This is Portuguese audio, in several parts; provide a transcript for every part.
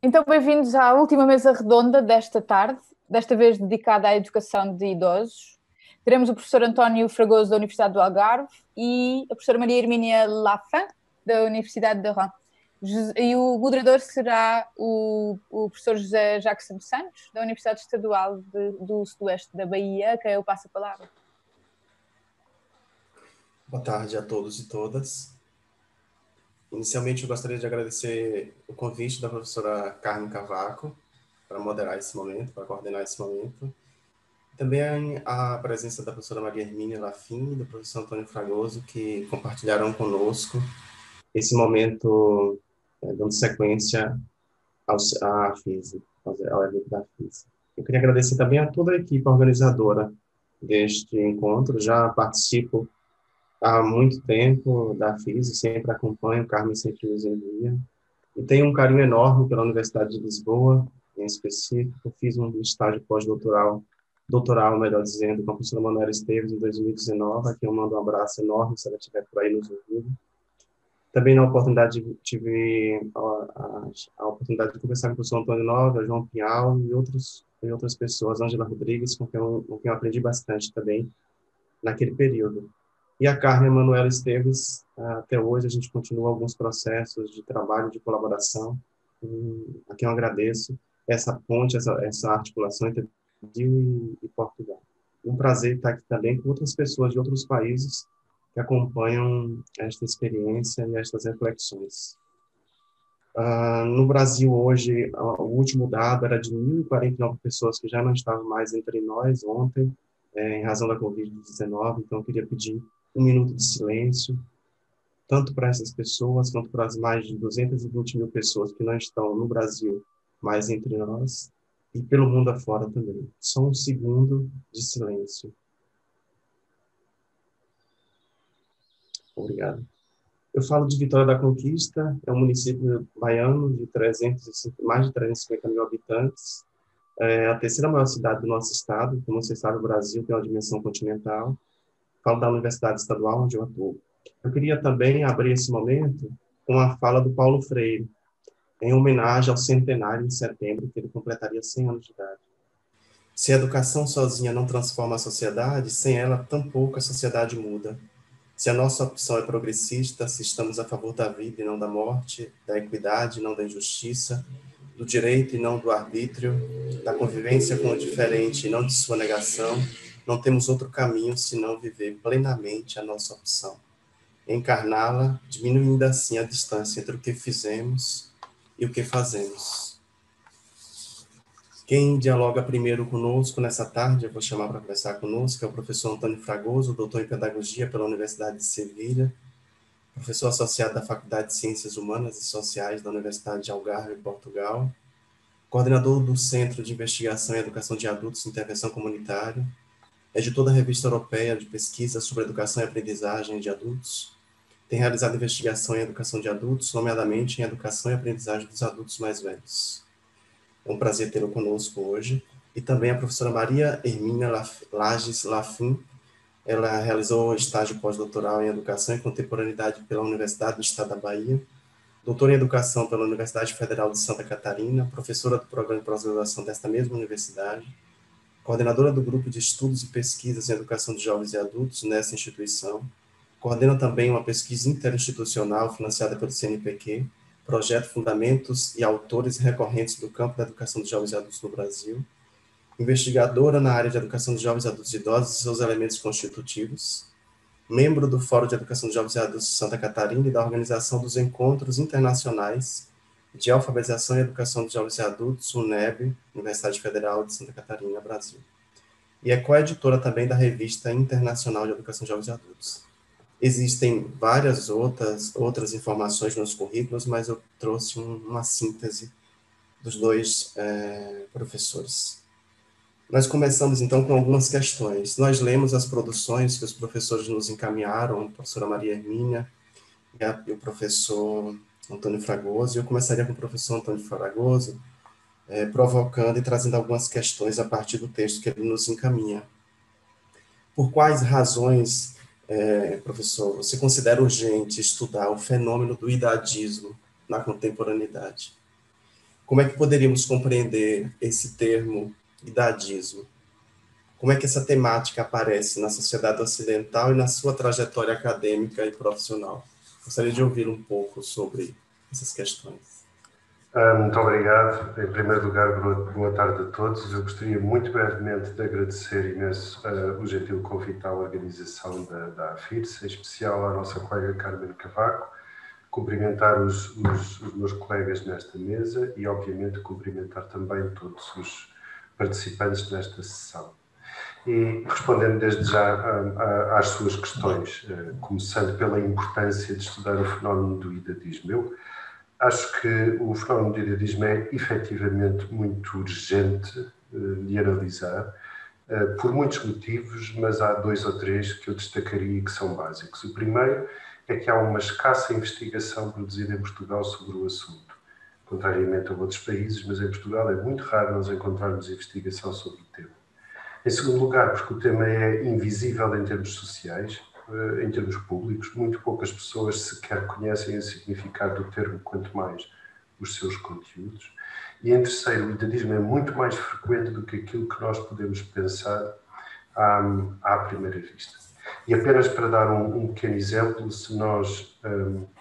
Então, bem-vindos à última mesa redonda desta tarde, desta vez dedicada à educação de idosos. Teremos o professor António Fragoso, da Universidade do Algarve, e a professora Maria Hermínia Lafin, da Universidade de Reims. E o moderador será o professor José Jacques Santos, da Universidade Estadual do Sudoeste da Bahia, a quem eu passo a palavra. Boa tarde a todos e todas. Inicialmente, eu gostaria de agradecer o convite da professora Carmen Cavaco para moderar esse momento, para coordenar esse momento. Também a presença da professora Maria Hermínia Lafin e do professor Antônio Fragoso, que compartilharam conosco esse momento, dando sequência à FISE, ao evento da FISE. Eu queria agradecer também a toda a equipe organizadora deste encontro. Já participo há muito tempo da FISE, sempre acompanho, o Carmen sempre nos envia. E tenho um carinho enorme pela Universidade de Lisboa, em específico. Fiz um estágio doutoral, melhor dizendo, com a professora Manuela Esteves, em 2019, a quem eu mando um abraço enorme, se ela estiver por aí nos ouvindo. Também na oportunidade tive a oportunidade de conversar com o professor Antônio Nova, João Pinhal e outras pessoas, Ângela Rodrigues, com quem eu aprendi bastante também naquele período. E a Carmen Manuela Esteves, até hoje a gente continua alguns processos de trabalho, de colaboração, a quem eu agradeço essa ponte, essa articulação entre Brasil e Portugal. Um prazer estar aqui também com outras pessoas de outros países que acompanham esta experiência e estas reflexões. No Brasil, hoje, o último dado era de 1.049 pessoas que já não estavam mais entre nós ontem, em razão da Covid-19, então eu queria pedir um minuto de silêncio, tanto para essas pessoas, quanto para as mais de 220 mil pessoas que não estão no Brasil, mais entre nós, e pelo mundo afora também. Só um segundo de silêncio. Obrigado. Eu falo de Vitória da Conquista, é um município baiano de mais de 350 mil habitantes, é a terceira maior cidade do nosso estado. Como você sabe, o Brasil tem uma dimensão continental. Falo da Universidade Estadual, onde eu atuo. Eu queria também abrir esse momento com a fala do Paulo Freire, em homenagem ao centenário, em setembro, que ele completaria 100 anos de idade. Se a educação sozinha não transforma a sociedade, sem ela, tampouco a sociedade muda. Se a nossa opção é progressista, se estamos a favor da vida e não da morte, da equidade e não da injustiça, do direito e não do arbítrio, da convivência com o diferente e não de sua negação, não temos outro caminho senão viver plenamente a nossa opção. Encarná-la, diminuindo assim a distância entre o que fizemos e o que fazemos. Quem dialoga primeiro conosco nessa tarde, eu vou chamar para conversar conosco, é o professor Antônio Fragoso, doutor em Pedagogia pela Universidade de Sevilha, professor associado da Faculdade de Ciências Humanas e Sociais da Universidade de Algarve, Portugal, coordenador do Centro de Investigação e Educação de Adultos e Intervenção Comunitária, editor da Revista Europeia de Pesquisa sobre Educação e Aprendizagem de Adultos, tem realizado investigação em educação de adultos, nomeadamente em educação e aprendizagem dos adultos mais velhos. É um prazer tê-lo conosco hoje. E também a professora Maria Hermínia Lages Lafin. Ela realizou estágio pós-doutoral em Educação e Contemporaneidade pela Universidade do Estado da Bahia, doutora em Educação pela Universidade Federal de Santa Catarina, professora do programa de pós-graduação desta mesma universidade, coordenadora do Grupo de Estudos e Pesquisas em Educação de Jovens e Adultos nessa instituição, coordena também uma pesquisa interinstitucional financiada pelo CNPq, Projeto Fundamentos e Autores Recorrentes do Campo da Educação de Jovens e Adultos no Brasil, investigadora na área de Educação de Jovens, Adultos e Idosos e seus elementos constitutivos, membro do Fórum de Educação de Jovens e Adultos de Santa Catarina e da organização dos Encontros Internacionais de Alfabetização e Educação de Jovens e Adultos, UNEB, Universidade Federal de Santa Catarina, Brasil. E é coeditora também da Revista Internacional de Educação de Jovens e Adultos. Existem várias outras informações nos currículos, mas eu trouxe uma síntese dos dois professores. Nós começamos, então, com algumas questões. Nós lemos as produções que os professores nos encaminharam, a professora Maria Hermínia e o professor Antônio Fragoso, e eu começaria com o professor Antônio Fragoso, provocando e trazendo algumas questões a partir do texto que ele nos encaminha. Por quais razões, professor, você considera urgente estudar o fenômeno do idadismo na contemporaneidade? Como é que poderíamos compreender esse termo idadismo? Como é que essa temática aparece na sociedade ocidental e na sua trajetória acadêmica e profissional? Gostaria de ouvir um pouco sobre essas questões. Muito obrigado. Em primeiro lugar, boa tarde a todos. Eu gostaria muito brevemente de agradecer imenso o gentil convite à organização da AFIRSE, em especial à nossa colega Carmen Cavaco, cumprimentar os meus colegas nesta mesa e, obviamente, cumprimentar também todos os participantes nesta sessão. E respondendo desde já às suas questões, começando pela importância de estudar o fenómeno do idadismo. Eu acho que o fenómeno do idadismo é efetivamente muito urgente de analisar, por muitos motivos, mas há dois ou três que eu destacaria e que são básicos. O primeiro é que há uma escassa investigação produzida em Portugal sobre o assunto, contrariamente a outros países, mas em Portugal é muito raro nós encontrarmos investigação sobre o tema. Em segundo lugar, porque o tema é invisível em termos sociais, em termos públicos, muito poucas pessoas sequer conhecem o significado do termo, quanto mais os seus conteúdos. E em terceiro, o idadismo é muito mais frequente do que aquilo que nós podemos pensar à primeira vista. E apenas para dar um pequeno exemplo, se nós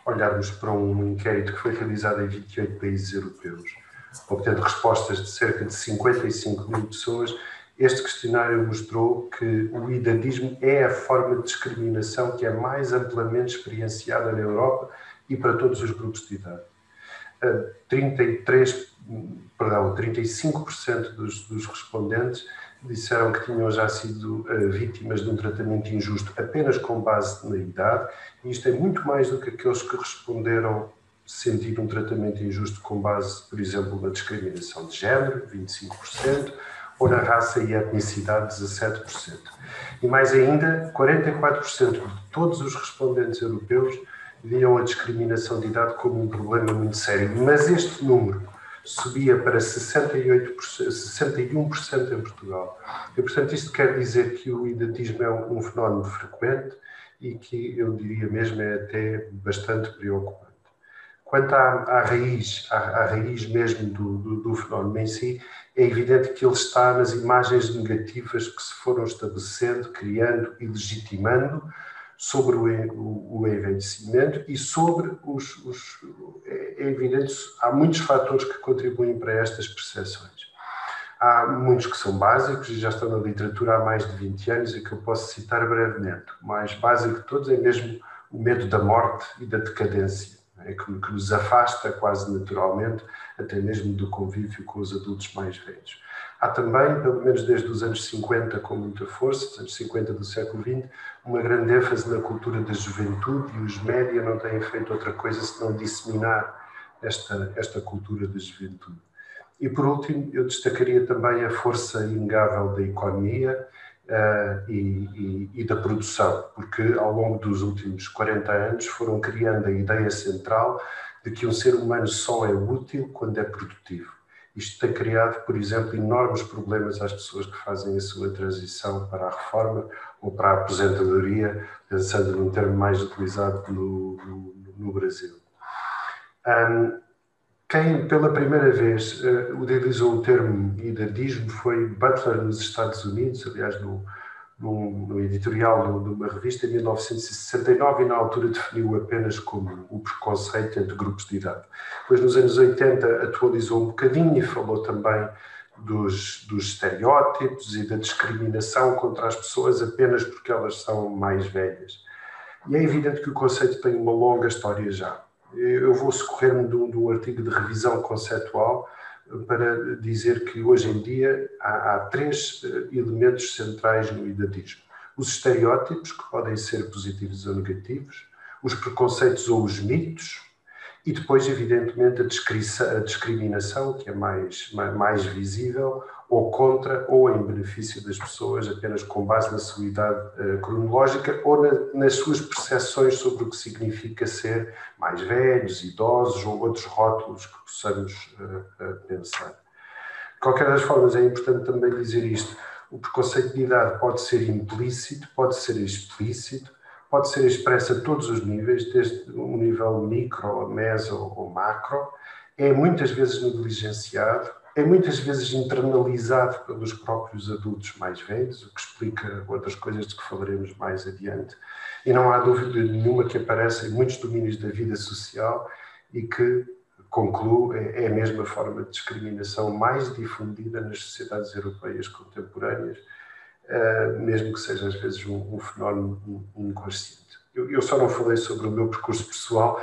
olharmos para um inquérito que foi realizado em 28 países europeus, obtendo respostas de cerca de 55 mil pessoas, este questionário mostrou que o idadismo é a forma de discriminação que é mais amplamente experienciada na Europa e para todos os grupos de idade. 35% dos respondentes disseram que tinham já sido vítimas de um tratamento injusto apenas com base na idade, e isto é muito mais do que aqueles que responderam sentir um tratamento injusto com base, por exemplo, na discriminação de género, 25%, ou na raça e etnicidade, 17%. E mais ainda, 44% de todos os respondentes europeus viam a discriminação de idade como um problema muito sério. Mas este número subia para 61% em Portugal. E, portanto, isto quer dizer que o idadismo é um fenómeno frequente e que, eu diria mesmo, é até bastante preocupante. Quanto à raiz mesmo do fenómeno em si, é evidente que ele está nas imagens negativas que se foram estabelecendo, criando e legitimando sobre o envelhecimento e sobre é evidente, há muitos fatores que contribuem para estas percepções. Há muitos que são básicos e já estão na literatura há mais de 20 anos e que eu posso citar brevemente. O mais básico de todos é mesmo o medo da morte e da decadência, que nos afasta quase naturalmente até mesmo do convívio com os adultos mais velhos. Há também, pelo menos desde os anos 50 com muita força, os anos 50 do século XX, uma grande ênfase na cultura da juventude, e os média não têm feito outra coisa senão disseminar esta cultura da juventude. E por último, eu destacaria também a força inegável da economia e da produção, porque ao longo dos últimos 40 anos foram criando a ideia central de que um ser humano só é útil quando é produtivo. Isto tem criado, por exemplo, enormes problemas às pessoas que fazem a sua transição para a reforma ou para a aposentadoria, pensando num termo mais utilizado no Brasil. Quem pela primeira vez utilizou o termo idadismo foi Butler nos Estados Unidos, aliás, no editorial de uma revista em 1969, e na altura definiu apenas como o preconceito entre grupos de idade. Depois, nos anos 80, atualizou um bocadinho e falou também dos estereótipos e da discriminação contra as pessoas apenas porque elas são mais velhas. E é evidente que o conceito tem uma longa história já. Eu vou socorrer-me de um artigo de revisão conceitual para dizer que hoje em dia há três elementos centrais no idadismo. Os estereótipos, que podem ser positivos ou negativos, os preconceitos ou os mitos, e depois, evidentemente, a discriminação, que é mais visível, ou contra ou em benefício das pessoas, apenas com base na sua idade cronológica ou nas suas percepções sobre o que significa ser mais velhos, idosos ou outros rótulos que possamos pensar. De qualquer das formas, é importante também dizer isto. O preconceito de idade pode ser implícito, pode ser explícito, pode ser expresso a todos os níveis, desde um nível micro, meso ou macro, é muitas vezes negligenciado, é muitas vezes internalizado pelos próprios adultos mais velhos, o que explica outras coisas de que falaremos mais adiante. E não há dúvida nenhuma que aparece em muitos domínios da vida social e que, concluo, é a mesma forma de discriminação mais difundida nas sociedades europeias contemporâneas, mesmo que seja às vezes um fenómeno inconsciente. Eu só não falei sobre o meu percurso pessoal,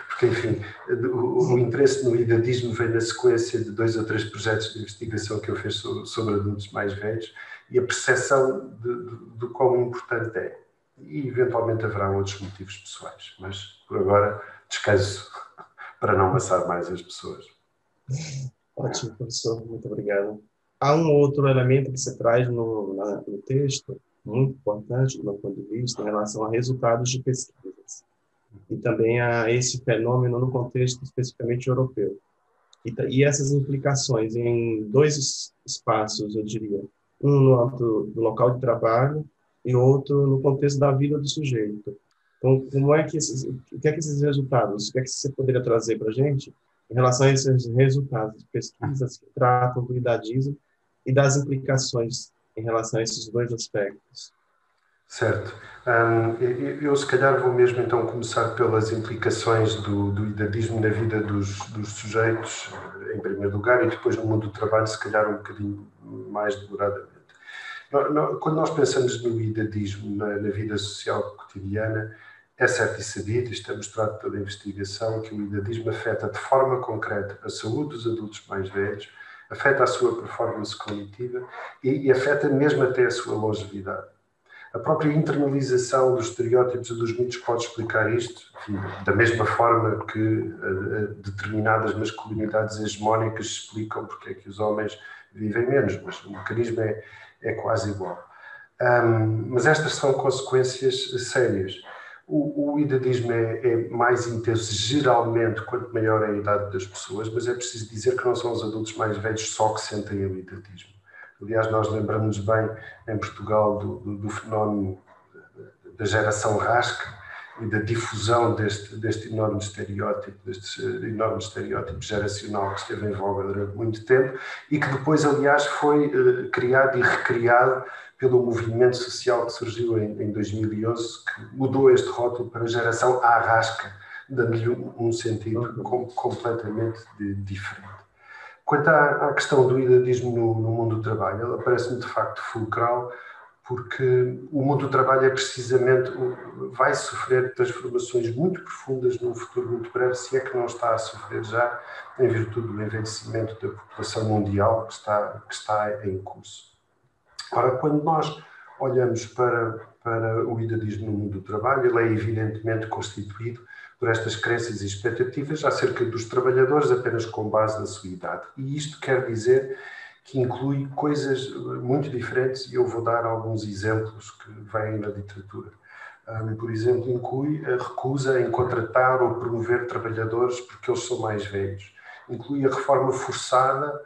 porque enfim, o interesse no idadismo vem na sequência de 2 ou 3 projetos de investigação que eu fiz sobre adultos mais velhos e a percepção do quão importante é. E eventualmente haverá outros motivos pessoais, mas por agora descanso para não amassar mais as pessoas. Ótimo, professor, muito obrigado. Há um outro elemento que você traz no texto, muito importante do meu ponto de vista, em relação a resultados de pesquisas. E também a esse fenômeno no contexto especificamente europeu. E essas implicações em 2 espaços, eu diria. Um no âmbito do local de trabalho e outro no contexto da vida do sujeito. Então, como é que o que é que esses resultados, o que é que você poderia trazer para a gente em relação a esses resultados de pesquisas que tratam do idadismo e das implicações em relação a esses 2 aspectos? Certo. Eu se calhar vou mesmo então começar pelas implicações do idadismo na vida dos sujeitos, em primeiro lugar, e depois no mundo do trabalho, se calhar um bocadinho mais demoradamente. Quando nós pensamos no idadismo na vida social cotidiana, é certo e sabido, isto é mostrado pela investigação, que o idadismo afeta de forma concreta a saúde dos adultos mais velhos, afeta a sua performance cognitiva e afeta mesmo até a sua longevidade. A própria internalização dos estereótipos e dos mitos pode explicar isto, enfim, da mesma forma que determinadas masculinidades hegemónicas explicam porque é que os homens vivem menos, mas o mecanismo é quase igual. Mas estas são consequências sérias. O idadismo é mais intenso geralmente quanto maior é a idade das pessoas, mas é preciso dizer que não são os adultos mais velhos só que sentem o idadismo. Aliás, nós lembramos bem em Portugal do fenómeno da geração rasca e da difusão deste enorme estereótipo geracional que esteve em voga durante muito tempo e que depois, aliás, foi criado e recriado pelo movimento social que surgiu em 2011, que mudou este rótulo para geração arrasca, dando-lhe um sentido completamente diferente. Quanto à questão do idadismo no mundo do trabalho, ela parece-me de facto fulcral, porque o mundo do trabalho vai sofrer transformações muito profundas num futuro muito breve, se é que não está a sofrer já, em virtude do envelhecimento da população mundial que está em curso. Ora, quando nós olhamos para o idadismo no mundo do trabalho, ele é evidentemente constituído por estas crenças e expectativas acerca dos trabalhadores apenas com base na sua idade. E isto quer dizer que inclui coisas muito diferentes e eu vou dar alguns exemplos que vêm na literatura. Por exemplo, inclui a recusa em contratar ou promover trabalhadores porque eles são mais velhos. Inclui a reforma forçada,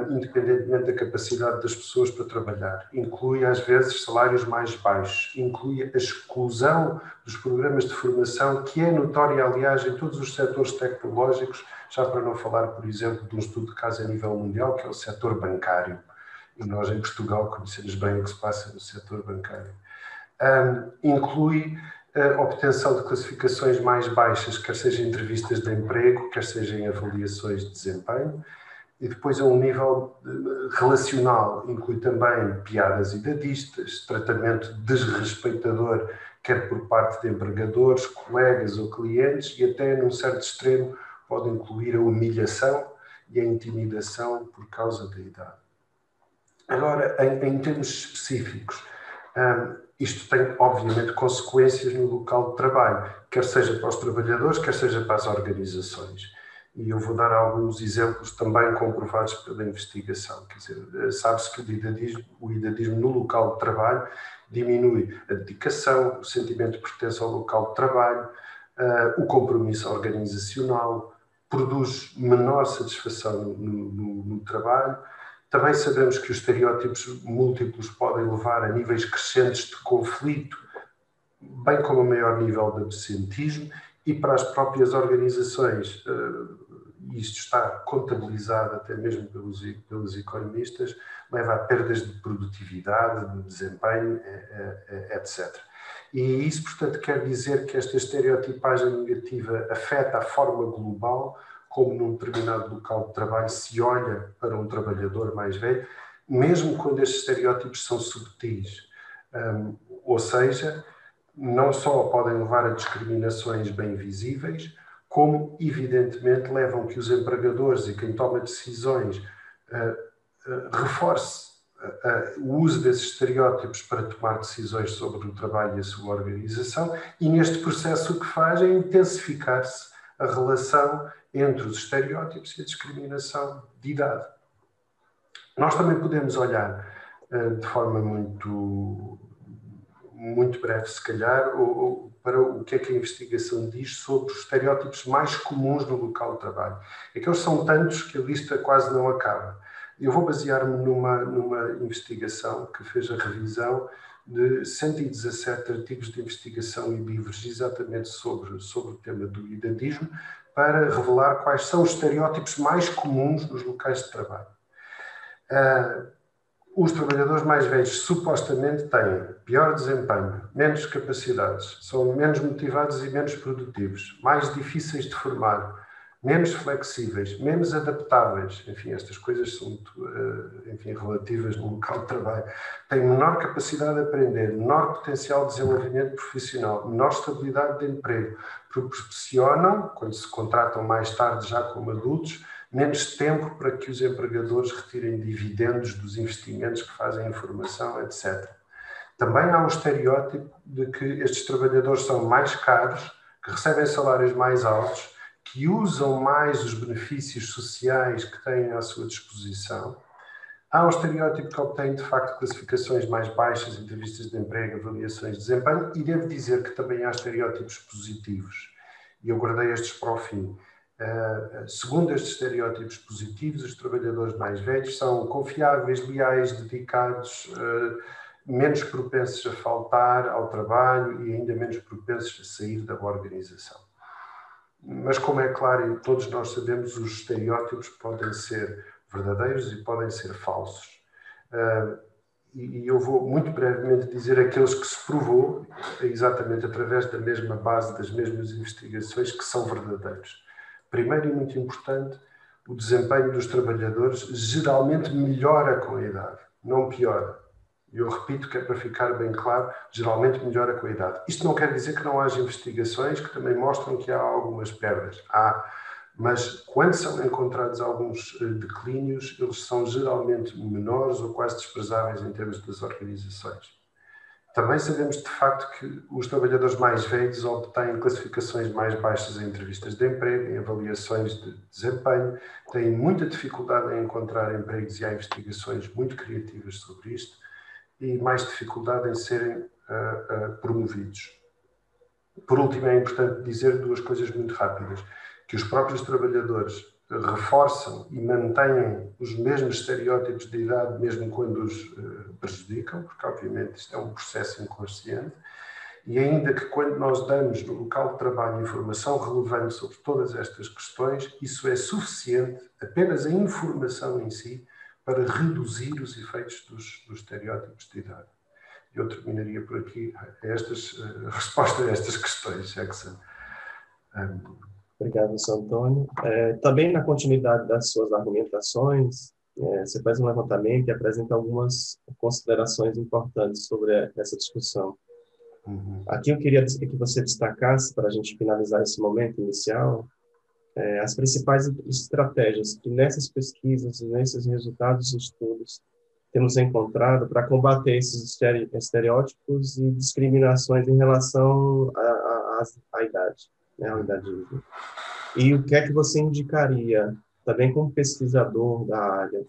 independentemente da capacidade das pessoas para trabalhar. Inclui, às vezes, salários mais baixos. Inclui a exclusão dos programas de formação, que é notória, aliás, em todos os setores tecnológicos, já para não falar, por exemplo, de um estudo de caso a nível mundial, que é o setor bancário. E nós, em Portugal, conhecemos bem o que se passa no setor bancário. Inclui a obtenção de classificações mais baixas, quer seja em entrevistas de emprego, quer seja em avaliações de desempenho. E depois, a um nível relacional, inclui também piadas idadistas, tratamento desrespeitador, quer por parte de empregadores, colegas ou clientes, e até, num certo extremo, pode incluir a humilhação e a intimidação por causa da idade. Agora, em termos específicos, isto tem, obviamente, consequências no local de trabalho, quer seja para os trabalhadores, quer seja para as organizações. E eu vou dar alguns exemplos também comprovados pela investigação. Quer dizer, sabe-se que o idadismo no local de trabalho diminui a dedicação, o sentimento de pertença ao local de trabalho, o compromisso organizacional, produz menor satisfação no trabalho. Também sabemos que os estereótipos múltiplos podem levar a níveis crescentes de conflito, bem como a maior nível de absentismo, e para as próprias organizações e isto está contabilizado até mesmo pelos economistas, leva a perdas de produtividade, de desempenho, etc. E isso, portanto, quer dizer que esta estereotipagem negativa afeta a forma global como num determinado local de trabalho se olha para um trabalhador mais velho, mesmo quando estes estereótipos são subtis. Ou seja, não só podem levar a discriminações bem visíveis, como, evidentemente, levam que os empregadores e quem toma decisões reforce o uso desses estereótipos para tomar decisões sobre o trabalho e a sua organização, e neste processo o que faz é intensificar-se a relação entre os estereótipos e a discriminação de idade. Nós também podemos olhar de forma muito breve, se calhar, para o que é que a investigação diz sobre os estereótipos mais comuns no local de trabalho. É que eles são tantos que a lista quase não acaba. Eu vou basear-me numa investigação que fez a revisão de 117 artigos de investigação e livros exatamente sobre o tema do idadismo, para revelar quais são os estereótipos mais comuns nos locais de trabalho. Os trabalhadores mais velhos supostamente têm pior desempenho, menos capacidades, são menos motivados e menos produtivos, mais difíceis de formar, menos flexíveis, menos adaptáveis. Enfim, estas coisas são relativas no local de trabalho. Têm menor capacidade de aprender, menor potencial de desenvolvimento profissional, menor estabilidade de emprego. Proporcionam, quando se contratam mais tarde já como adultos, menos tempo para que os empregadores retirem dividendos dos investimentos que fazem em formação, etc. Também há o estereótipo de que estes trabalhadores são mais caros, que recebem salários mais altos, que usam mais os benefícios sociais que têm à sua disposição. Há um estereótipo que obtém, de facto, classificações mais baixas, entrevistas de emprego, avaliações de desempenho, e devo dizer que também há estereótipos positivos. E eu guardei estes para o fim. Segundo estes estereótipos positivos, os trabalhadores mais velhos são confiáveis, leais, dedicados, menos propensos a faltar ao trabalho e ainda menos propensos a sair da organização. Mas, como é claro, e todos nós sabemos, os estereótipos podem ser verdadeiros e podem ser falsos. E eu vou muito brevemente dizer aqueles que se provou, exatamente através da mesma base, das mesmas investigações, que são verdadeiros. Primeiro e muito importante, o desempenho dos trabalhadores geralmente melhora com a idade, não piora. Eu repito que é para ficar bem claro, geralmente melhora com a idade. Isto não quer dizer que não haja investigações que também mostram que há algumas perdas. Há, mas quando são encontrados alguns declínios, eles são geralmente menores ou quase desprezáveis em termos das organizações. Também sabemos de facto que os trabalhadores mais velhos obtêm classificações mais baixas em entrevistas de emprego, em avaliações de desempenho, têm muita dificuldade em encontrar empregos e há investigações muito criativas sobre isto, e mais dificuldade em serem promovidos. Por último, é importante dizer duas coisas muito rápidas, que os próprios trabalhadores reforçam e mantêm os mesmos estereótipos de idade mesmo quando os prejudicam, porque obviamente isto é um processo inconsciente, e ainda que quando nós damos no local de trabalho informação relevante sobre todas estas questões, isso é suficiente, apenas a informação em si, para reduzir os efeitos dos estereótipos de idade. Eu terminaria por aqui a resposta a estas questões, Jackson. Obrigado, Sr. Antônio. Também na continuidade das suas argumentações, você faz um levantamento e apresenta algumas considerações importantes sobre essa discussão. Aqui eu queria que você destacasse, para a gente finalizar esse momento inicial, as principais estratégias que nessas pesquisas e nesses resultados de estudos temos encontrado para combater esses estereótipos e discriminações em relação à idade, né, ao idadismo. E o que é que você indicaria, também como pesquisador da área,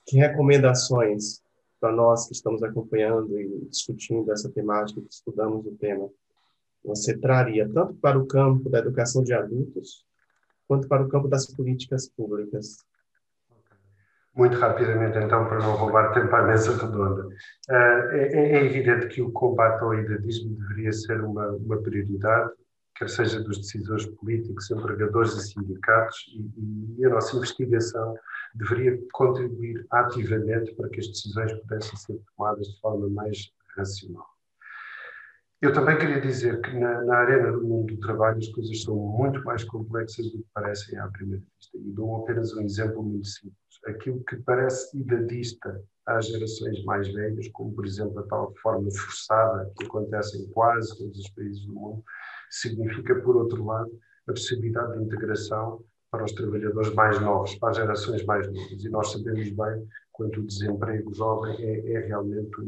que recomendações para nós que estamos acompanhando e discutindo essa temática, que estudamos o tema, você traria tanto para o campo da educação de adultos, quanto para o campo das políticas públicas? Muito rapidamente, então, para não roubar tempo à mesa redonda. É evidente que o combate ao idadismo deveria ser uma prioridade quer seja dos decisores políticos, empregadores e sindicatos, e a nossa investigação deveria contribuir ativamente para que as decisões pudessem ser tomadas de forma mais racional. Eu também queria dizer que na arena do mundo do trabalho as coisas são muito mais complexas do que parecem à primeira vista. E dou apenas um exemplo muito simples. Aquilo que parece idadista às gerações mais velhas, como por exemplo a tal forma forçada que acontece em quase todos os países do mundo, significa, por outro lado, a possibilidade de integração para os trabalhadores mais novos, para as gerações mais novas. E nós sabemos bem quanto o desemprego jovem é realmente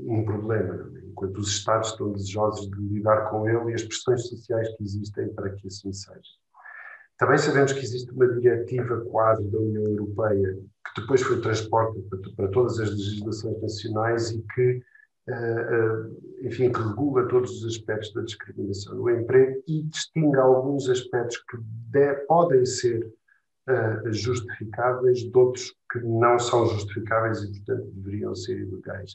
um problema, enquanto os Estados estão desejosos de lidar com ele e as pressões sociais que existem para que assim seja. Também sabemos que existe uma diretiva quadro da União Europeia que depois foi transposta para todas as legislações nacionais e que, enfim, que regula todos os aspectos da discriminação no emprego e distingue alguns aspectos que podem ser justificáveis de outros que não são justificáveis e, portanto, deveriam ser ilegais.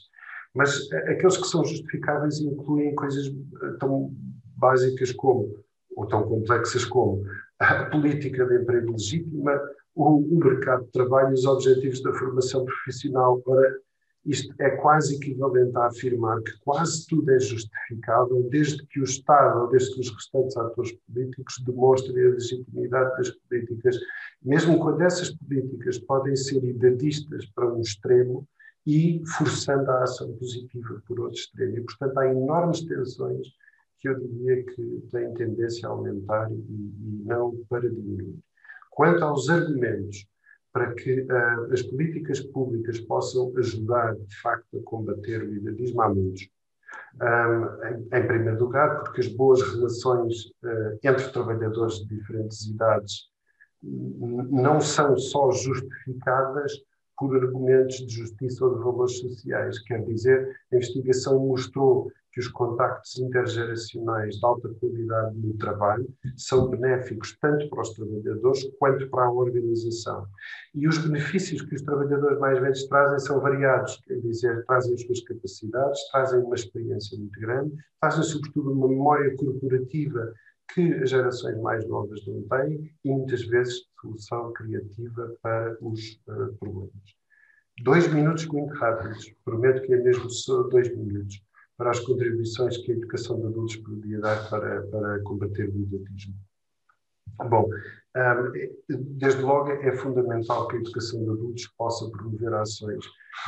Mas aqueles que são justificáveis incluem coisas tão básicas como, ou tão complexas como, a política de emprego legítima, o mercado de trabalho e os objetivos da formação profissional. Ora, isto é quase equivalente a afirmar que quase tudo é justificável desde que o Estado ou desde que os restantes atores políticos demonstrem a legitimidade das políticas, mesmo quando essas políticas podem ser idadistas para um extremo e forçando a ação positiva por outro extremo. E, portanto, há enormes tensões que eu diria que têm tendência a aumentar e não para diminuir. Quanto aos argumentos para que as políticas públicas possam ajudar, de facto, a combater o idadismo, há muitos. Em primeiro lugar, porque as boas relações entre trabalhadores de diferentes idades não são só justificadas por argumentos de justiça ou de valores sociais. Quer dizer, a investigação mostrou que os contactos intergeracionais de alta qualidade no trabalho são benéficos tanto para os trabalhadores quanto para a organização. E os benefícios que os trabalhadores mais velhos trazem são variados, quer dizer, trazem as suas capacidades, trazem uma experiência muito grande, trazem sobretudo uma memória corporativa que as gerações mais novas não têm e muitas vezes solução criativa para os problemas. 2 minutos muito rápidos, prometo que é mesmo só 2 minutos, para as contribuições que a educação de adultos poderia dar para combater o idadismo. Bom, desde logo é fundamental que a educação de adultos possa promover ações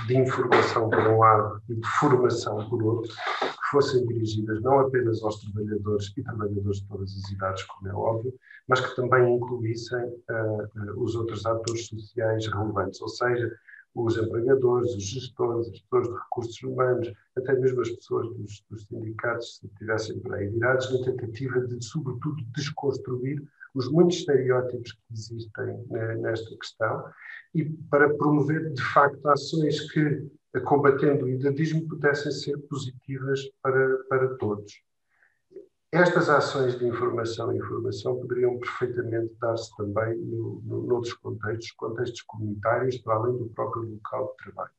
de informação por um lado e de formação por outro, que fossem dirigidas não apenas aos trabalhadores e trabalhadoras de todas as idades, como é óbvio, mas que também incluíssem os outros atores sociais relevantes, ou seja, os empregadores, os gestores, as pessoas de recursos humanos, até mesmo as pessoas dos sindicatos, se estivessem por aí virados, na tentativa de, sobretudo, desconstruir os muitos estereótipos que existem nesta questão e para promover, de facto, ações que, combatendo o idadismo, pudessem ser positivas para todos. Estas ações de informação e informação poderiam perfeitamente dar-se também noutros contextos comunitários, para além do próprio local de trabalho.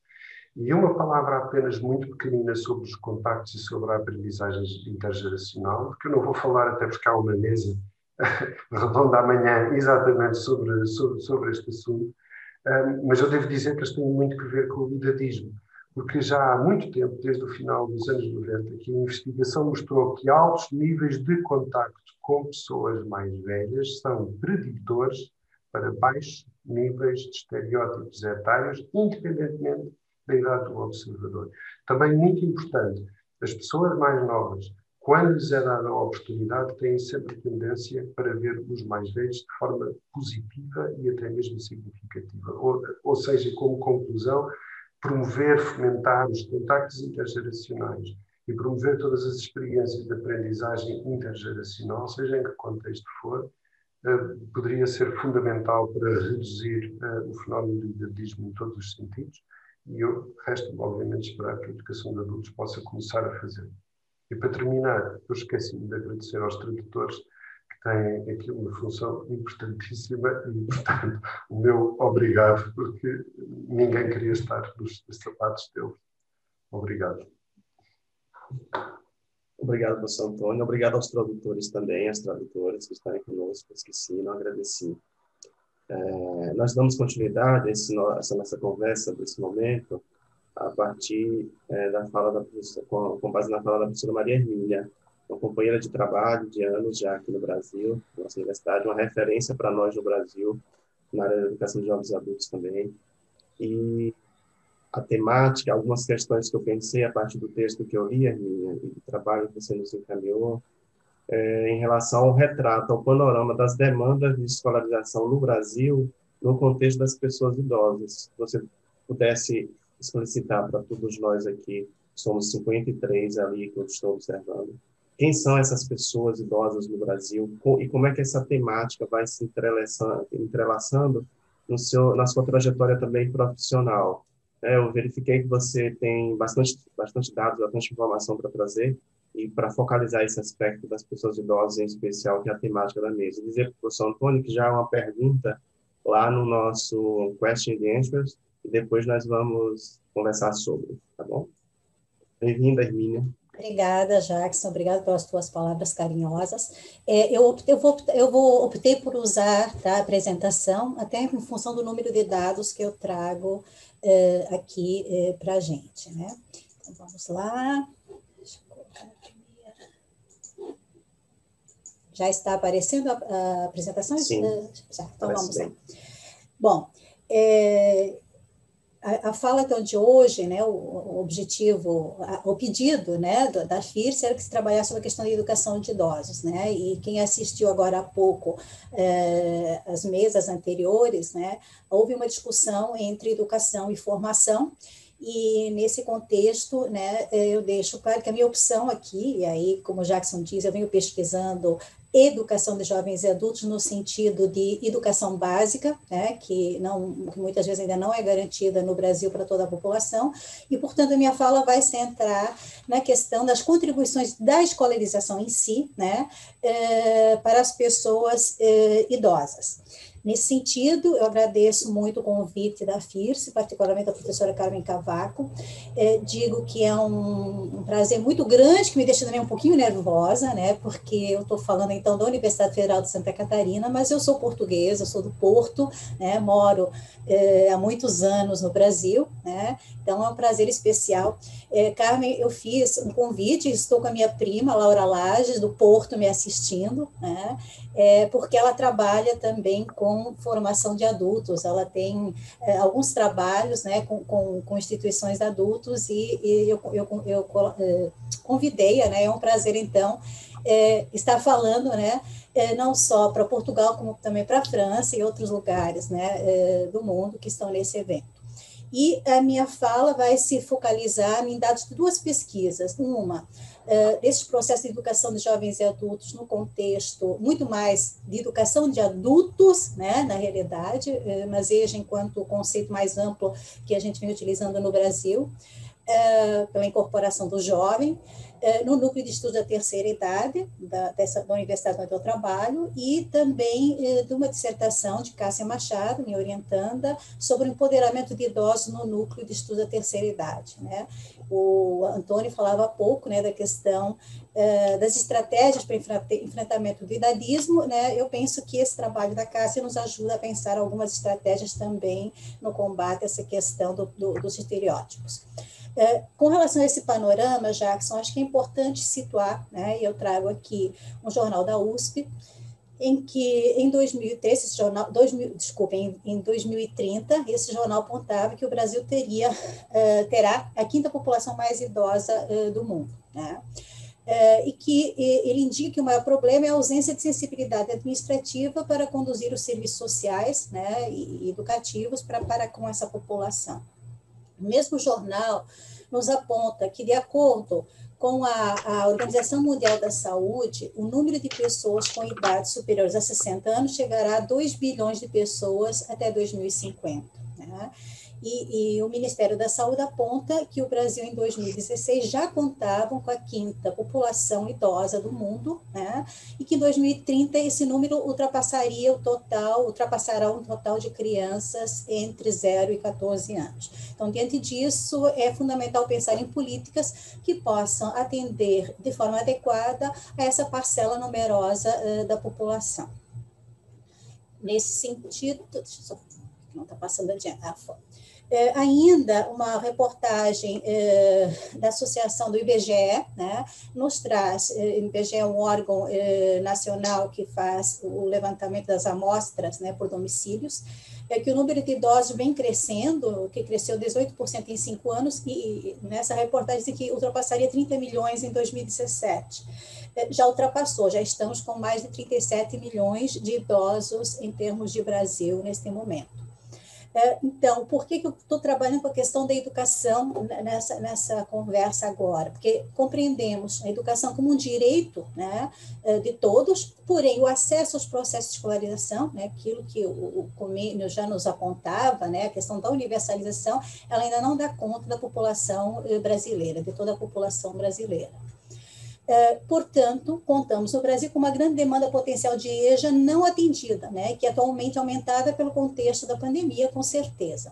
E uma palavra apenas muito pequenina sobre os contactos e sobre a aprendizagem intergeracional, porque eu não vou falar até porque há uma mesa redonda amanhã exatamente sobre este assunto, mas eu devo dizer que eles têm muito que ver com o idadismo, porque já há muito tempo, desde o final dos anos 90, que a investigação mostrou que altos níveis de contacto com pessoas mais velhas são preditores para baixos níveis de estereótipos etários, independentemente da idade do observador. Também muito importante, as pessoas mais novas, quando lhes é dada a oportunidade, têm sempre tendência para ver os mais velhos de forma positiva e até mesmo significativa. Ou seja, como conclusão, promover, fomentar os contactos intergeracionais e promover todas as experiências de aprendizagem intergeracional, seja em que contexto for, poderia ser fundamental para reduzir o fenómeno do idadismo em todos os sentidos e resta-me, obviamente, esperar que a educação de adultos possa começar a fazer. E para terminar, eu esqueci-me de agradecer aos tradutores que têm aqui uma função importantíssima e, portanto, o meu obrigado, porque ninguém queria estar nos sapatos deles. Obrigado. Obrigado, professor Antônio. Obrigado aos tradutores também, às tradutoras que estão aí conosco. Esqueci, não agradeci. Nós damos continuidade a essa nossa conversa desse momento a partir da fala da professora, com base na fala da professora Maria Hermínia, uma companheira de trabalho de anos já aqui no Brasil, na nossa universidade, uma referência para nós no Brasil, na área da educação de jovens e adultos também. E a temática, algumas questões que eu pensei a partir do texto que eu li, Hermínia, e do trabalho que você nos encaminhou, em relação ao retrato, ao panorama das demandas de escolarização no Brasil, no contexto das pessoas idosas. Se você pudesse explicitar para todos nós aqui, somos 53 ali que eu estou observando, quem são essas pessoas idosas no Brasil e como é que essa temática vai se entrelaçando na sua trajetória também profissional. Eu verifiquei que você tem bastante dados, bastante informação para trazer, e para focalizar esse aspecto das pessoas idosas, em especial, que é a temática da mesa. Dizer para o professor Antônio que já é uma pergunta lá no nosso Question and Answers, e depois nós vamos conversar sobre, tá bom? Bem-vinda, Hermínia. Obrigada, Jackson. Obrigada pelas tuas palavras carinhosas. Eu optei por usar, tá, a apresentação, até em função do número de dados que eu trago aqui para a gente, né? Então, vamos lá. Já está aparecendo a apresentação? Sim. Já, então vamos lá. Bom, a fala então, de hoje, né, o objetivo, o pedido, né, da FIRSE era que se trabalhasse sobre a questão da educação de idosos, né, e quem assistiu agora há pouco as mesas anteriores, né, houve uma discussão entre educação e formação. E, nesse contexto, né, eu deixo claro que a minha opção aqui, e aí, como o Jackson diz, eu venho pesquisando educação de jovens e adultos no sentido de educação básica, né, que muitas vezes ainda não é garantida no Brasil para toda a população, e, portanto, a minha fala vai centrar na questão das contribuições da escolarização em si, né, para as pessoas idosas. Nesse sentido, eu agradeço muito o convite da FIRSE, particularmente a professora Carmen Cavaco. Digo que é um prazer muito grande, que me deixa também um pouquinho nervosa, né, porque eu estou falando, então, da Universidade Federal de Santa Catarina, mas eu sou portuguesa, eu sou do Porto, né, moro há muitos anos no Brasil, né, então é um prazer especial. Carmen, eu fiz um convite, estou com a minha prima, Laura Lages, do Porto, me assistindo, né, porque ela trabalha também com formação de adultos, ela tem alguns trabalhos, né, com instituições de adultos, e eu convidei-a, né, é um prazer, então, estar falando, né, não só para Portugal, como também para a França e outros lugares, né, do mundo que estão nesse evento. E a minha fala vai se focalizar em dados de duas pesquisas. Uma, desse processo de educação de jovens e adultos no contexto muito mais de educação de adultos, né, na realidade, mas veja enquanto conceito mais amplo que a gente vem utilizando no Brasil, pela incorporação do jovem, no núcleo de estudo da terceira idade, da Universidade onde eu trabalho, e também de uma dissertação de Cássia Machado, minha orientanda, sobre o empoderamento de idosos no núcleo de estudo da terceira idade, né? O Antônio falava há pouco, né, da questão das estratégias para enfrentamento do idadismo, né? Eu penso que esse trabalho da Cássia nos ajuda a pensar algumas estratégias também no combate a essa questão dos estereótipos. Com relação a esse panorama, Jackson, acho que é importante situar, né, e eu trago aqui um jornal da USP, em que em 2003, em 2030, esse jornal apontava que o Brasil terá a quinta população mais idosa do mundo, né? E que ele indica que o maior problema é a ausência de sensibilidade administrativa para conduzir os serviços sociais, né, e educativos para com essa população. O mesmo jornal nos aponta que, de acordo com a Organização Mundial da Saúde, o número de pessoas com idades superiores a 60 anos chegará a 2 bilhões de pessoas até 2050. Né? E o Ministério da Saúde aponta que o Brasil, em 2016, já contava com a quinta população idosa do mundo, né? E que em 2030 esse número ultrapassará um total de crianças entre 0 e 14 anos. Então, diante disso, é fundamental pensar em políticas que possam atender de forma adequada a essa parcela numerosa da população. Nesse sentido, não está passando adiante, ainda uma reportagem da associação do IBGE, né, nos traz, o IBGE é um órgão nacional que faz o levantamento das amostras, né, por domicílios, que o número de idosos vem crescendo, que cresceu 18% em 5 anos, e nessa reportagem diz que ultrapassaria 30 milhões em 2017. Já ultrapassou, já estamos com mais de 37 milhões de idosos em termos de Brasil neste momento. Então, por que eu estou trabalhando com a questão da educação nessa conversa agora? Porque compreendemos a educação como um direito, né, de todos, porém o acesso aos processos de escolarização, né, aquilo que o Comênio já nos apontava, né, a questão da universalização, ela ainda não dá conta da população brasileira, de toda a população brasileira. Portanto, contamos no Brasil com uma grande demanda potencial de EJA não atendida, né, que é atualmente aumentada pelo contexto da pandemia, com certeza.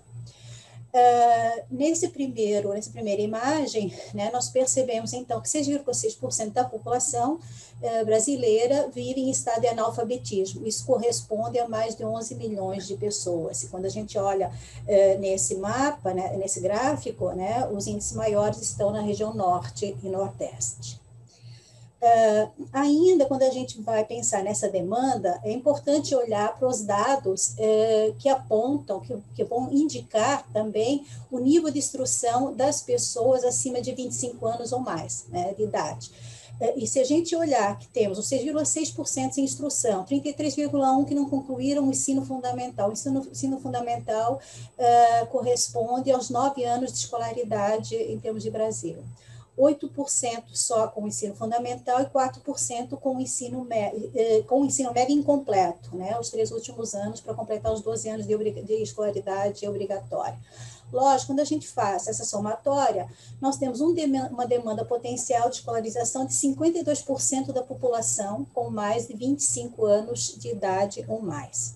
Nessa primeira imagem, né, nós percebemos, então, que 6,6% da população brasileira vive em estado de analfabetismo. Isso corresponde a mais de 11 milhões de pessoas. E quando a gente olha nesse mapa, né, nesse gráfico, né, os índices maiores estão na região norte e nordeste. Ainda quando a gente vai pensar nessa demanda, é importante olhar para os dados que apontam, que vão indicar também o nível de instrução das pessoas acima de 25 anos ou mais, né, de idade. E se a gente olhar que temos os 6,6% em instrução, 33,1% que não concluíram o ensino fundamental. O ensino fundamental corresponde aos 9 anos de escolaridade em termos de Brasil. 8% só com o ensino fundamental e 4% com o ensino médio incompleto, né? Os 3 últimos anos para completar os 12 anos de escolaridade obrigatória. Lógico, quando a gente faz essa somatória, nós temos uma demanda potencial de escolarização de 52% da população com mais de 25 anos de idade ou mais.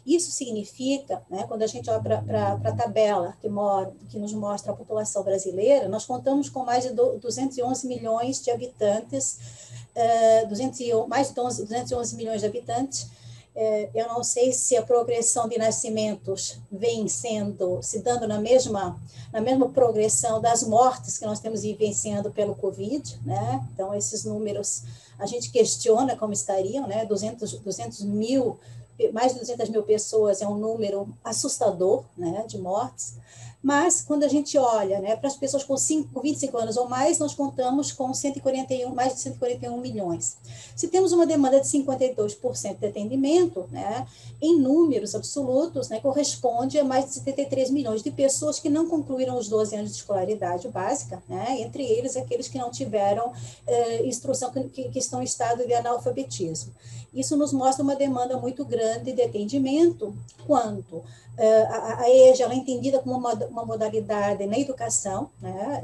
Isso significa, né, quando a gente olha para a tabela que nos mostra a população brasileira, nós contamos com mais de 211 milhões de habitantes, mais de 211 milhões de habitantes. Eu não sei se a progressão de nascimentos vem se dando na mesma progressão das mortes que nós temos vivenciando pelo Covid, né? Então, esses números, a gente questiona como estariam, né? 200 mil, mais de 200 mil pessoas é um número assustador, né, de mortes, mas quando a gente olha, né, para as pessoas com 25 anos ou mais, nós contamos com mais de 141 milhões. Se temos uma demanda de 52% de atendimento, né, em números absolutos, né, corresponde a mais de 73 milhões de pessoas que não concluíram os 12 anos de escolaridade básica, né, entre eles aqueles que não tiveram instrução, que estão em estado de analfabetismo. Isso nos mostra uma demanda muito grande de atendimento, quanto a EJA ela é entendida como uma modalidade na educação, né?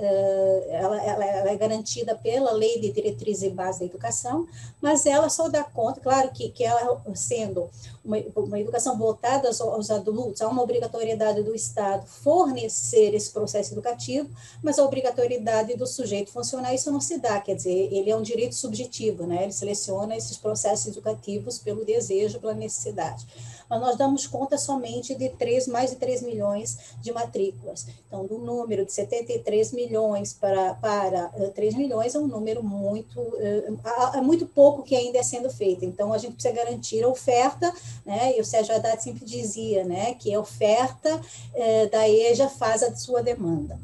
Ela é garantida pela Lei de Diretrizes e Bases da Educação, mas ela só dá conta, claro que ela sendo uma educação voltada aos adultos, há uma obrigatoriedade do Estado fornecer esse processo educativo, mas a obrigatoriedade do sujeito funcionar, isso não se dá, quer dizer, ele é um direito subjetivo, né? Ele seleciona esses processos educativos pelo desejo, pela necessidade. Mas nós damos conta somente de mais de 3 milhões de matrículas. Então, do número de 73 milhões para 3 milhões é um número muito pouco que ainda é sendo feito. Então, a gente precisa garantir a oferta, né? E o Sérgio Haddad sempre dizia, né, que a oferta da EJA faz a sua demanda.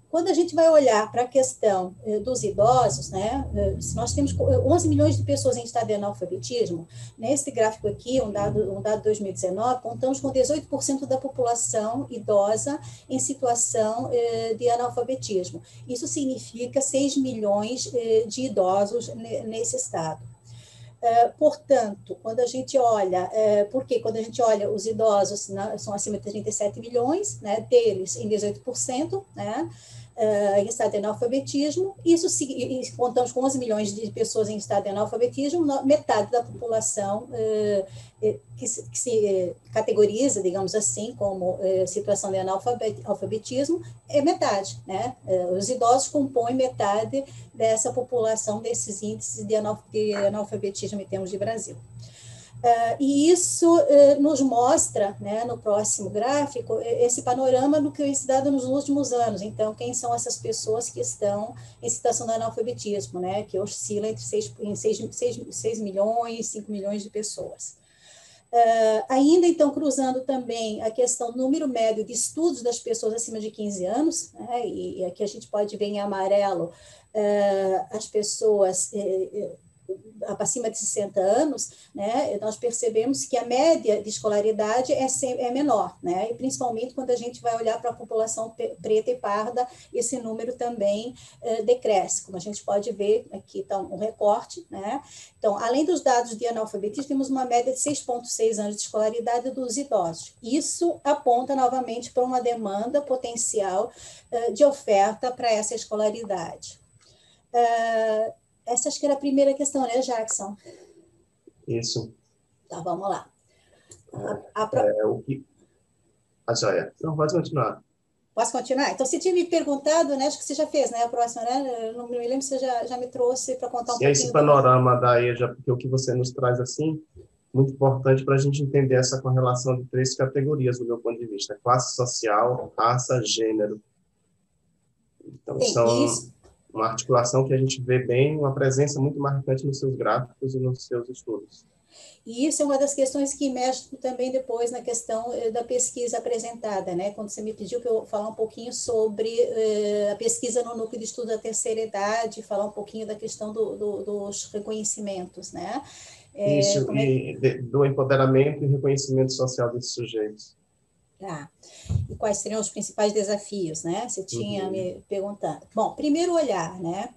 Quando a gente vai olhar para a questão dos idosos, né, se nós temos 11 milhões de pessoas em estado de analfabetismo, nesse gráfico aqui, um dado de 2019, contamos com 18% da população idosa em situação de analfabetismo. Isso significa 6 milhões de idosos nesse estado. Portanto, quando a gente olha, porque quando a gente olha os idosos, né, são acima de 37 milhões, né, deles em 18%, né, em estado de analfabetismo, isso e contamos com 11 milhões de pessoas em estado de analfabetismo, metade da população que se categoriza, digamos assim, como situação de analfabetismo, é metade, né? Os idosos compõem metade dessa população, desses índices de analfabetismo em termos de Brasil. E isso nos mostra, né, no próximo gráfico, esse panorama do que tem se dado nos últimos anos. Então, quem são essas pessoas que estão em situação de analfabetismo, né, que oscila entre 6 milhões, 5 milhões de pessoas. Ainda, então, cruzando também a questão do número médio de estudos das pessoas acima de 15 anos, né, e aqui a gente pode ver em amarelo as pessoas acima de 60 anos, né, nós percebemos que a média de escolaridade é menor, né, e principalmente quando a gente vai olhar para a população preta e parda, esse número também decresce, como a gente pode ver, aqui está um recorte, né, então, além dos dados de analfabetismo, temos uma média de 6,6 anos de escolaridade dos idosos. Isso aponta novamente para uma demanda potencial de oferta para essa escolaridade. Essa acho que era a primeira questão, né, Jackson? Isso. Tá, vamos lá. A joia. Não, pode continuar. Posso continuar? Então, você tinha me perguntado, né, acho que você já fez, né, a próxima, né? Eu não me lembro se você já me trouxe para contar um pouquinho. Esse panorama da EJA, porque o que você nos traz assim, muito importante para a gente entender essa correlação de 3 categorias, do meu ponto de vista: classe social, raça, gênero. Então, são uma articulação que a gente vê bem, uma presença muito marcante nos seus gráficos e nos seus estudos. E isso é uma das questões que mexe também depois na questão da pesquisa apresentada, né? Quando você me pediu para eu falar um pouquinho sobre a pesquisa no núcleo de estudo da terceira idade, falar um pouquinho da questão dos reconhecimentos, né? Isso, do empoderamento e reconhecimento social desses sujeitos. Tá. E quais seriam os principais desafios, né? Você tinha me perguntado. Bom, primeiro olhar, né?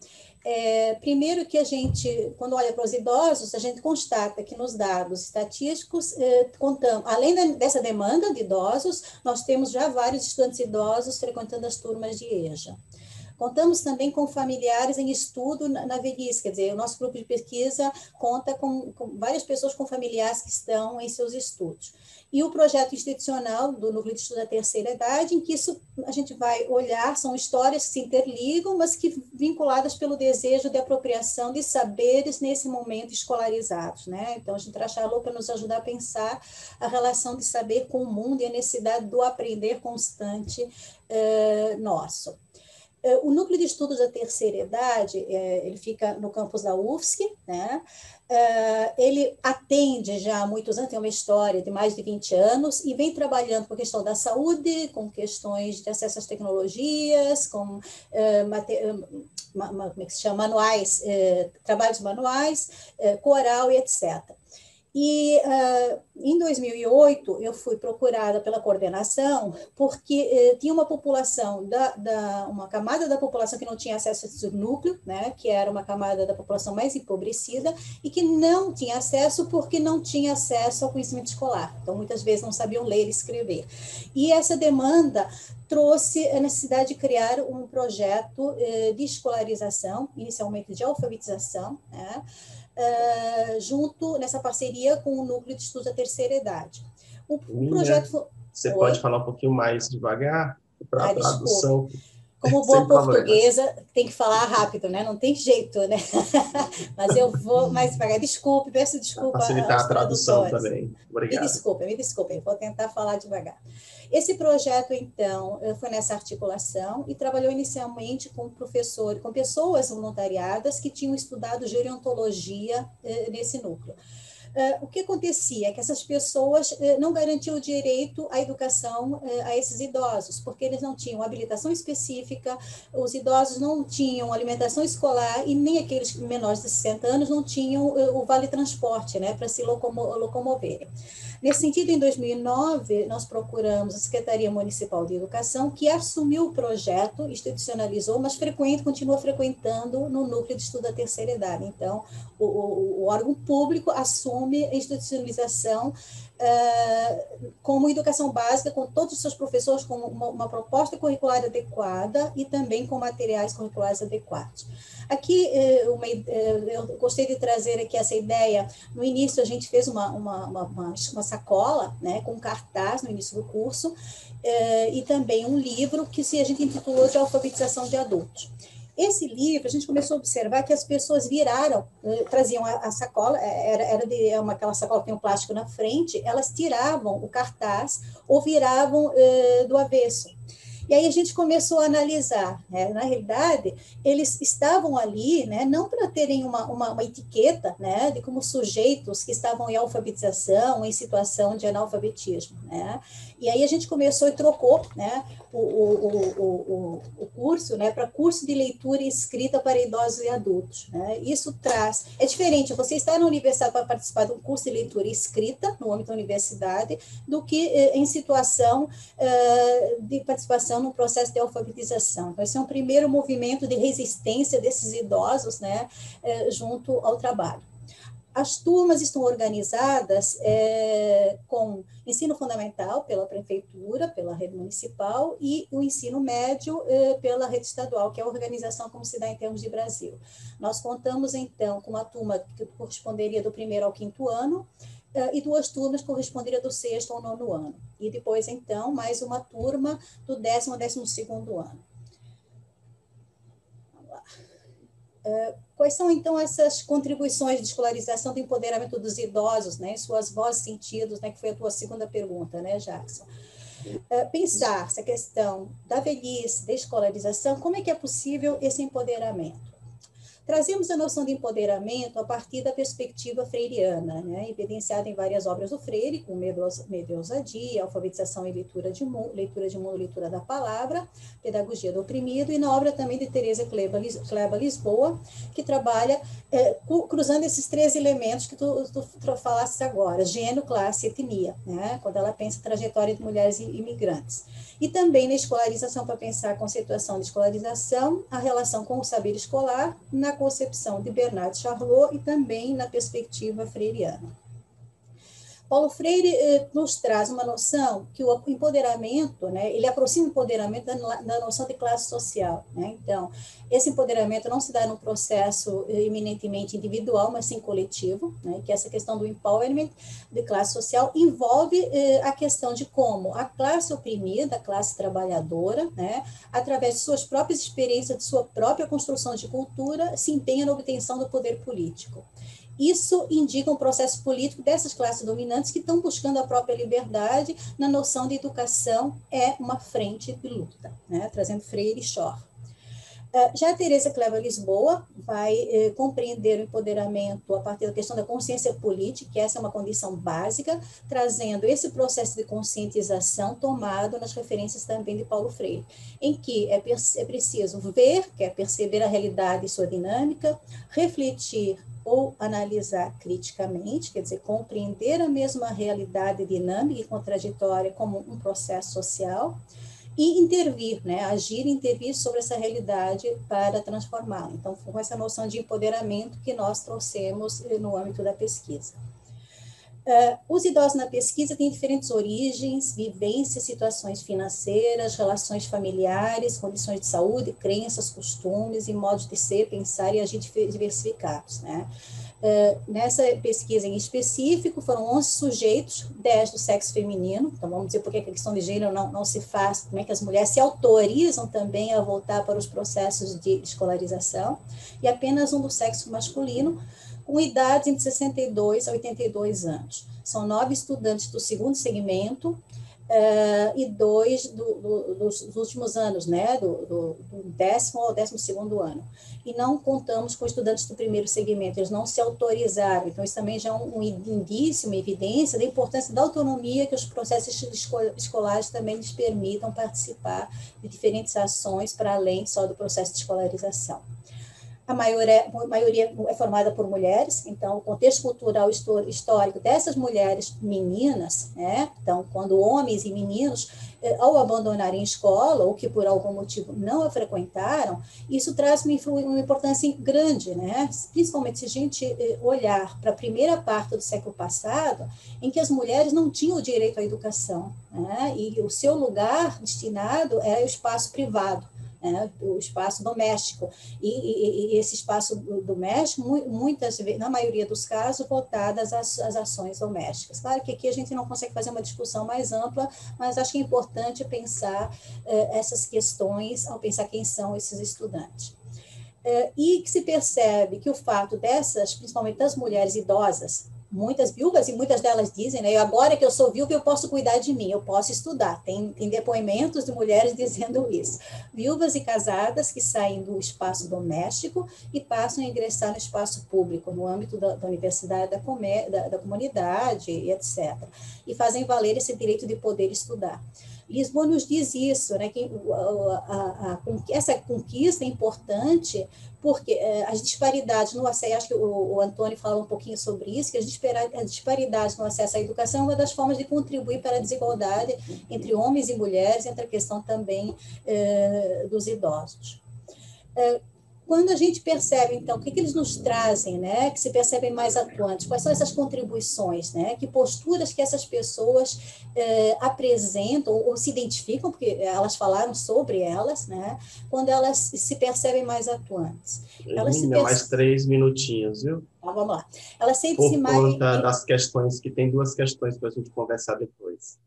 Primeiro que a gente, quando olha para os idosos, a gente constata que nos dados estatísticos, contamos, além dessa demanda de idosos, nós temos já vários estudantes idosos frequentando as turmas de EJA. Contamos também com familiares em estudo na velhice, quer dizer, o nosso grupo de pesquisa conta com várias pessoas com familiares que estão em seus estudos. E o projeto institucional do Núcleo de Estudo da Terceira Idade, em que isso a gente vai olhar, são histórias que se interligam, mas que vinculadas pelo desejo de apropriação de saberes nesse momento escolarizados, né? Então, a gente traz Charlot para nos ajudar a pensar a relação de saber com o mundo e a necessidade do aprender constante nosso. O Núcleo de Estudos da Terceira Idade, ele fica no campus da UFSC, né? Ele atende já há muitos anos, tem uma história de mais de 20 anos, e vem trabalhando com a questão da saúde, com questões de acesso às tecnologias, com como é que se chama? Manuais, trabalhos manuais, coral e etc. E em 2008 eu fui procurada pela coordenação porque tinha uma população, uma camada da população que não tinha acesso a esse núcleo, né, que era uma camada da população mais empobrecida e que não tinha acesso porque não tinha acesso ao conhecimento escolar. Então, muitas vezes não sabiam ler e escrever. E essa demanda trouxe a necessidade de criar um projeto de escolarização, inicialmente de alfabetização, né, junto nessa parceria com o Núcleo de Estudos da Terceira Idade. O projeto... Você pode falar um pouquinho mais devagar para a tradução? Como boa portuguesa, tem que falar rápido, né? Não tem jeito, né? Mas eu vou mais devagar. Desculpe, peço desculpa aos facilitar a tradução também. Obrigado. Me desculpem, vou tentar falar devagar. Esse projeto, então, foi nessa articulação e trabalhou inicialmente com pessoas voluntariadas que tinham estudado gerontologia nesse núcleo. O que acontecia é que essas pessoas não garantiam o direito à educação a esses idosos, porque eles não tinham habilitação específica, os idosos não tinham alimentação escolar e nem aqueles menores de 60 anos não tinham o vale-transporte, né, para se locomoverem. Nesse sentido, em 2009, nós procuramos a Secretaria Municipal de Educação, que assumiu o projeto, institucionalizou, mas continua frequentando no núcleo de estudo da terceira idade. Então, o órgão público assume a institucionalização como educação básica, com todos os seus professores, com uma proposta curricular adequada e também com materiais curriculares adequados. Aqui, eu gostei de trazer aqui essa ideia. No início, a gente fez uma sacola, né, com cartaz no início do curso, e também um livro que a gente intitulou de Alfabetização de Adultos. Esse livro, a gente começou a observar que as pessoas traziam a sacola, aquela sacola que tem um plástico na frente, elas tiravam o cartaz ou viravam do avesso. E aí a gente começou a analisar, né? Na realidade, eles estavam ali, né, não para terem uma etiqueta, né, de como sujeitos que estavam em alfabetização, em situação de analfabetismo, né? E aí a gente começou e trocou, né, o curso, né, para curso de leitura e escrita para idosos e adultos, né? Isso é diferente você estar na universidade para participar de um curso de leitura e escrita no âmbito da universidade do que em situação de participação no processo de alfabetização. Então, esse é um primeiro movimento de resistência desses idosos, né, junto ao trabalho. As turmas estão organizadas com ensino fundamental pela prefeitura, pela rede municipal, e o ensino médio pela rede estadual, que é a organização como se dá em termos de Brasil. Nós contamos, então, com uma turma que corresponderia do 1º ao 5º ano, e 2 turmas corresponderiam do 6º ao 9º ano. E depois, então, mais uma turma do 10º ao 12º ano. Vamos lá. Quais são, então, essas contribuições de escolarização do empoderamento dos idosos, né, em suas vozes e sentidos, né, que foi a tua segunda pergunta, né, Jackson? Pensar essa questão da velhice, da escolarização, como é que é possível esse empoderamento? Trazemos a noção de empoderamento a partir da perspectiva freiriana, né, evidenciada em várias obras do Freire, como Medo e Ousadia, Alfabetização e Leitura de Mundo, Leitura da Palavra, Pedagogia do Oprimido, e na obra também de Teresa Kleber Lisboa, que trabalha cruzando esses 3 elementos que tu falaste agora, gênero, classe e etnia, né, quando ela pensa a trajetória de mulheres imigrantes. E também na escolarização, para pensar a conceituação de escolarização, a relação com o saber escolar, na concepção de Bernard Charlot e também na perspectiva freiriana. Paulo Freire nos traz uma noção que o empoderamento, né, ele aproxima o empoderamento da noção de classe social, né? Então, esse empoderamento não se dá num processo eminentemente individual, mas sim coletivo, né, que essa questão do empowerment de classe social envolve a questão de como a classe oprimida, a classe trabalhadora, né, através de suas próprias experiências, de sua própria construção de cultura, se empenha na obtenção do poder político. Isso indica um processo político dessas classes dominantes que estão buscando a própria liberdade na noção de educação uma frente de luta, né? Trazendo Freire e Shor. Já a Teresa Kleber Lisboa vai compreender o empoderamento a partir da questão da consciência política, que essa é uma condição básica, trazendo esse processo de conscientização tomado nas referências também de Paulo Freire, em que é preciso ver, que é perceber a realidade e sua dinâmica, refletir ou analisar criticamente, quer dizer, compreender a mesma realidade dinâmica e contraditória como um processo social, e intervir, né, agir e intervir sobre essa realidade para transformá-la. Então, com essa noção de empoderamento que nós trouxemos no âmbito da pesquisa. Os idosos na pesquisa têm diferentes origens, vivências, situações financeiras, relações familiares, condições de saúde, crenças, costumes e modos de ser, pensar e agir diversificados, né? Nessa pesquisa em específico, foram 11 sujeitos, 10 do sexo feminino, então vamos dizer porque a questão de gênero não se faz, como é que as mulheres se autorizam também a voltar para os processos de escolarização, e apenas um do sexo masculino, com idades entre 62 a 82 anos. São 9 estudantes do segundo segmento, e 2 dos últimos anos, né, do 10º ao 12º ano. E não contamos com estudantes do primeiro segmento, eles não se autorizaram. Então, isso também já é um indício, uma evidência da importância da autonomia que os processos escolares também lhes permitam participar de diferentes ações para além só do processo de escolarização. A maioria é formada por mulheres, então o contexto cultural histórico dessas mulheres meninas, né? Então, quando homens e meninos, ao abandonarem a escola, ou que por algum motivo não a frequentaram, isso traz uma importância grande, né? Principalmente se a gente olhar para a primeira parte do século passado, em que as mulheres não tinham o direito à educação, né? E o seu lugar destinado era o espaço privado, o espaço doméstico, e esse espaço doméstico, muitas vezes, na maioria dos casos, voltadas às ações domésticas. Claro que aqui a gente não consegue fazer uma discussão mais ampla, mas acho que é importante pensar essas questões ao pensar quem são esses estudantes. E que se percebe que o fato dessas, principalmente das mulheres idosas, muitas viúvas, e muitas delas dizem, né, agora que eu sou viúva, eu posso cuidar de mim, eu posso estudar. Tem depoimentos de mulheres dizendo isso. Viúvas e casadas que saem do espaço doméstico e passam a ingressar no espaço público, no âmbito da universidade, da comunidade, e etc. E fazem valer esse direito de poder estudar. Lisboa nos diz isso, né, que essa conquista é importante porque as disparidades no acesso, acho que o Antônio falou um pouquinho sobre isso, que as disparidades no acesso à educação é uma das formas de contribuir para a desigualdade entre homens e mulheres, entre a questão também dos idosos. Quando a gente percebe, então, o que eles nos trazem, né, que se percebem mais atuantes, quais são essas contribuições, né, que posturas que essas pessoas apresentam ou se identificam, porque elas falaram sobre elas, né, quando elas se percebem mais atuantes. Elas Ainda mais 3 minutinhos, viu? Então, vamos lá. Elas sentem-se mais... Por conta das questões, que tem 2 questões para a gente conversar depois.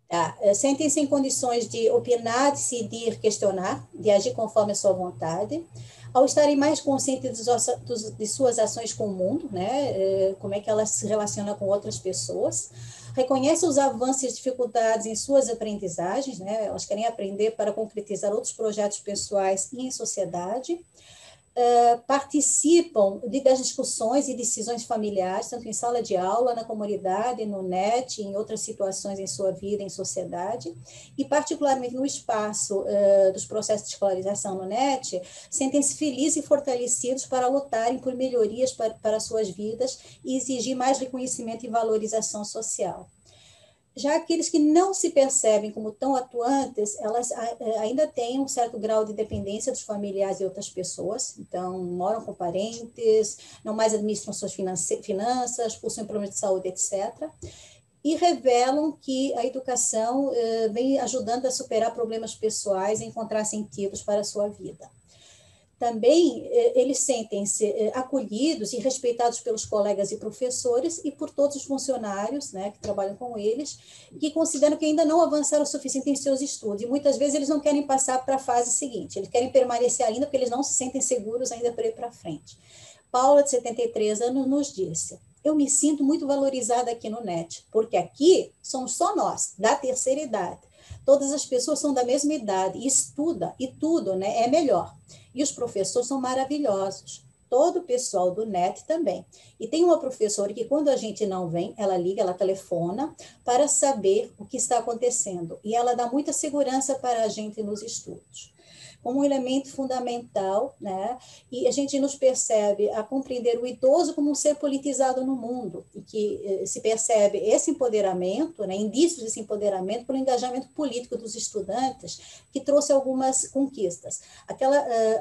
Sentem-se em condições de opinar, decidir, questionar, de agir conforme a sua vontade, ao estarem mais conscientes de suas ações com o mundo, né? Como é que elas se relacionam com outras pessoas, reconhecem os avanços e dificuldades em suas aprendizagens, né? Elas querem aprender para concretizar outros projetos pessoais e em sociedade, participam das discussões e decisões familiares, tanto em sala de aula, na comunidade, no net, em outras situações em sua vida, em sociedade, e particularmente no espaço dos processos de escolarização no net, sentem-se felizes e fortalecidos para lutarem por melhorias para suas vidas e exigir mais reconhecimento e valorização social. Já aqueles que não se percebem como tão atuantes, elas ainda têm um certo grau de dependência dos familiares e outras pessoas, então moram com parentes, não mais administram suas finanças, possuem problemas de saúde, etc., e revelam que a educação vem ajudando a superar problemas pessoais e encontrar sentidos para a sua vida. Também eles sentem-se acolhidos e respeitados pelos colegas e professores e por todos os funcionários, né, que trabalham com eles, que consideram que ainda não avançaram o suficiente em seus estudos. E muitas vezes eles não querem passar para a fase seguinte, eles querem permanecer ainda porque eles não se sentem seguros ainda para ir para frente. Paula, de 73 anos, nos disse: eu me sinto muito valorizada aqui no NET, porque aqui somos só nós, da terceira idade. Todas as pessoas são da mesma idade, estuda, e tudo, né, é melhor. E os professores são maravilhosos. Todo o pessoal do NET também. E tem uma professora que, quando a gente não vem, ela liga, ela telefona para saber o que está acontecendo. E ela dá muita segurança para a gente nos estudos. Como um elemento fundamental, né? E a gente nos percebe a compreender o idoso como um ser politizado no mundo, e que se percebe esse empoderamento, né? Indícios desse empoderamento pelo engajamento político dos estudantes, que trouxe algumas conquistas.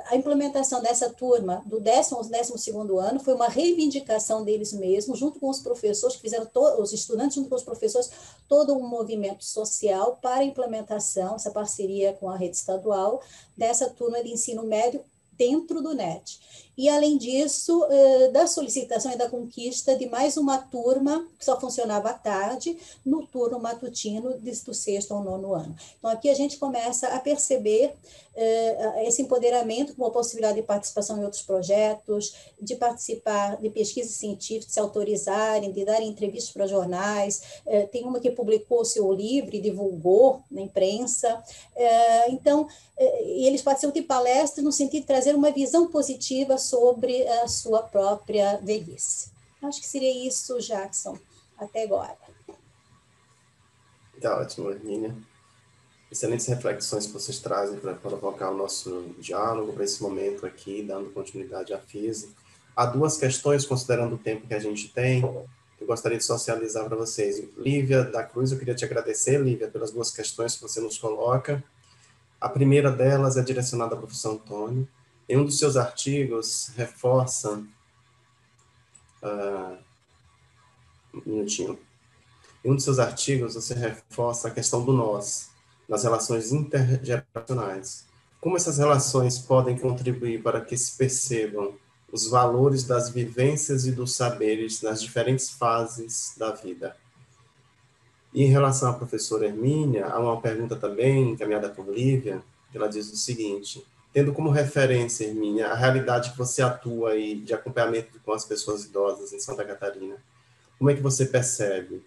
A implementação dessa turma, do 10º ao 12º ano, foi uma reivindicação deles mesmos, junto com os professores, que fizeram os estudantes, junto com os professores, todo um movimento social para a implementação, essa parceria com a rede estadual, dessa turma de ensino médio dentro do NET. E, além disso, da solicitação e da conquista de mais uma turma, que só funcionava à tarde, no turno matutino do 6º ao 9º ano. Então, aqui a gente começa a perceber esse empoderamento com a possibilidade de participação em outros projetos, de participar de pesquisas científicas, de se autorizarem, de darem entrevistas para jornais. Tem uma que publicou o seu livro e divulgou na imprensa. Então, eles participam de palestras no sentido de trazer uma visão positiva sobre a sua própria velhice. Acho que seria isso, Jackson, até agora. Tá ótimo, Hermínia. Excelentes reflexões que vocês trazem para provocar o nosso diálogo para esse momento aqui, dando continuidade à FISE. Há duas questões, considerando o tempo que a gente tem, que eu gostaria de socializar para vocês. Lívia da Cruz, eu queria te agradecer, Lívia, pelas duas questões que você nos coloca. A primeira delas é direcionada ao professor Antônio. Em um dos seus artigos, reforça... um minutinho. Em um dos seus artigos, você reforça a questão do nós, nas relações intergeracionais. Como essas relações podem contribuir para que se percebam os valores das vivências e dos saberes nas diferentes fases da vida? E em relação à professora Hermínia, há uma pergunta também encaminhada por Lívia, que ela diz o seguinte: tendo como referência, Hermínia, a realidade que você atua aí de acompanhamento com as pessoas idosas em Santa Catarina, como é que você percebe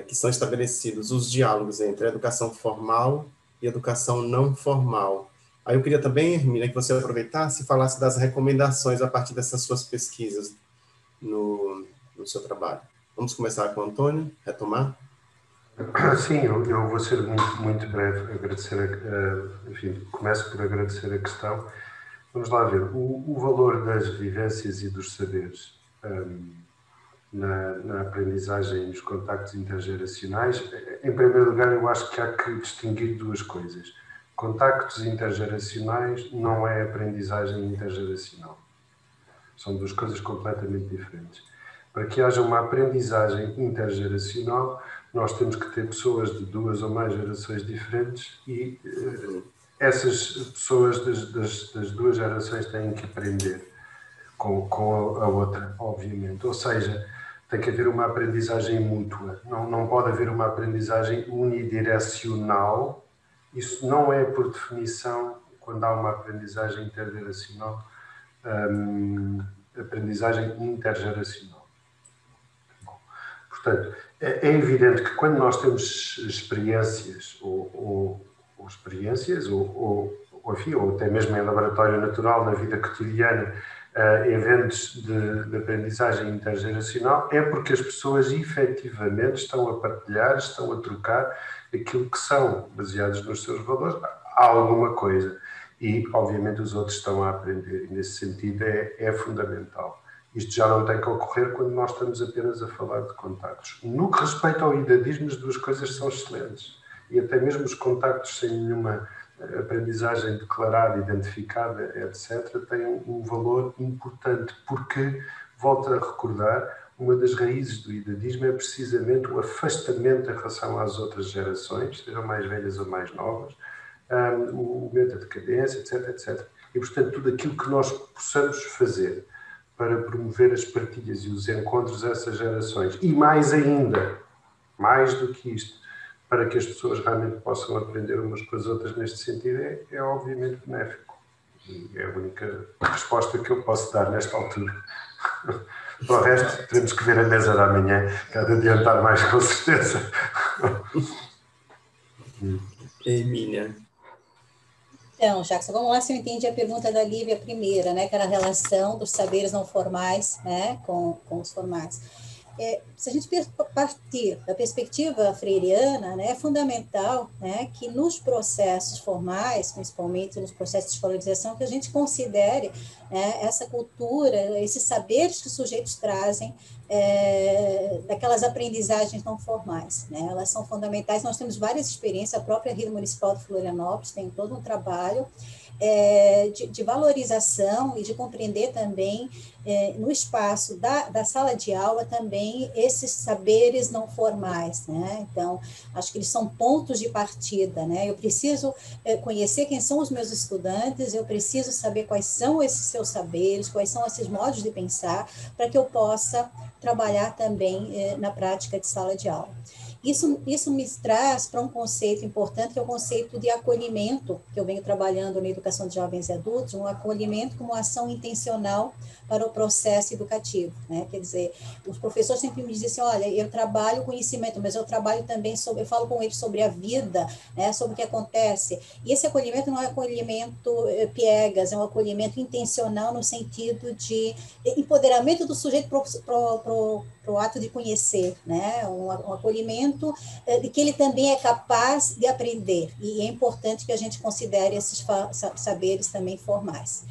que são estabelecidos os diálogos entre a educação formal e a educação não formal? Aí eu queria também, Hermínia, que você aproveitasse e falasse das recomendações a partir dessas suas pesquisas no seu trabalho. Vamos começar com o Antônio, retomar? Sim, eu vou ser muito breve, enfim, começo por agradecer a questão. Vamos lá ver, o valor das vivências e dos saberes na aprendizagem e nos contactos intergeracionais. Em primeiro lugar, eu acho que há que distinguir duas coisas. Contactos intergeracionais não é aprendizagem intergeracional. São duas coisas completamente diferentes. Para que haja uma aprendizagem intergeracional, nós temos que ter pessoas de duas ou mais gerações diferentes e essas pessoas das duas gerações têm que aprender com a outra, obviamente. Ou seja, tem que haver uma aprendizagem mútua. Não pode haver uma aprendizagem unidirecional. Isso não é, por definição, quando há uma aprendizagem intergeracional, aprendizagem intergeracional. Portanto, é evidente que quando nós temos experiências ou até mesmo em laboratório natural, na vida cotidiana, eventos de aprendizagem intergeracional, é porque as pessoas efetivamente estão a partilhar, estão a trocar aquilo que são, baseados nos seus valores, há alguma coisa. E, obviamente, os outros estão a aprender. E, nesse sentido, é fundamental. Isto já não tem que ocorrer quando nós estamos apenas a falar de contactos. No que respeita ao idadismo, as duas coisas são excelentes. E até mesmo os contactos sem nenhuma aprendizagem declarada, identificada, etc., têm um valor importante, porque, volto a recordar, uma das raízes do idadismo é precisamente o afastamento em relação às outras gerações, sejam mais velhas ou mais novas, o momento da decadência, etc., etc. E, portanto, tudo aquilo que nós possamos fazer para promover as partilhas e os encontros dessas gerações, e mais ainda, mais do que isto, para que as pessoas realmente possam aprender umas com as outras neste sentido, é obviamente benéfico. E é a única resposta que eu posso dar nesta altura. Para o resto, teremos que ver a mesa da manhã, que há de adiantar mais, com certeza. Hermínia. Então, Jackson, vamos lá se eu entendi a pergunta da Lívia primeira, né, que era a relação dos saberes não formais, né, com os formais. Se a gente partir da perspectiva freiriana, né, é fundamental, né, que nos processos formais, principalmente nos processos de escolarização, que a gente considere, né, essa cultura, esses saberes que os sujeitos trazem daquelas aprendizagens não formais, né, elas são fundamentais. Nós temos várias experiências, a própria Rede Municipal de Florianópolis tem todo um trabalho de valorização e de compreender também no espaço da sala de aula também esses saberes não formais, né? Então, acho que eles são pontos de partida, né? Eu preciso conhecer quem são os meus estudantes, eu preciso saber quais são esses seus saberes, quais são esses modos de pensar, para que eu possa trabalhar também na prática de sala de aula. Isso me traz para um conceito importante, que é o conceito de acolhimento, que eu venho trabalhando na educação de jovens e adultos, um acolhimento como ação intencional para o processo educativo, né? Quer dizer, os professores sempre me dizem assim, olha, eu trabalho conhecimento, mas eu trabalho também eu falo com eles sobre a vida, né? Sobre o que acontece. E esse acolhimento não é acolhimento piegas, é um acolhimento intencional no sentido de empoderamento do sujeito para o ato de conhecer, né? Um acolhimento de que ele também é capaz de aprender, e é importante que a gente considere esses saberes também formais.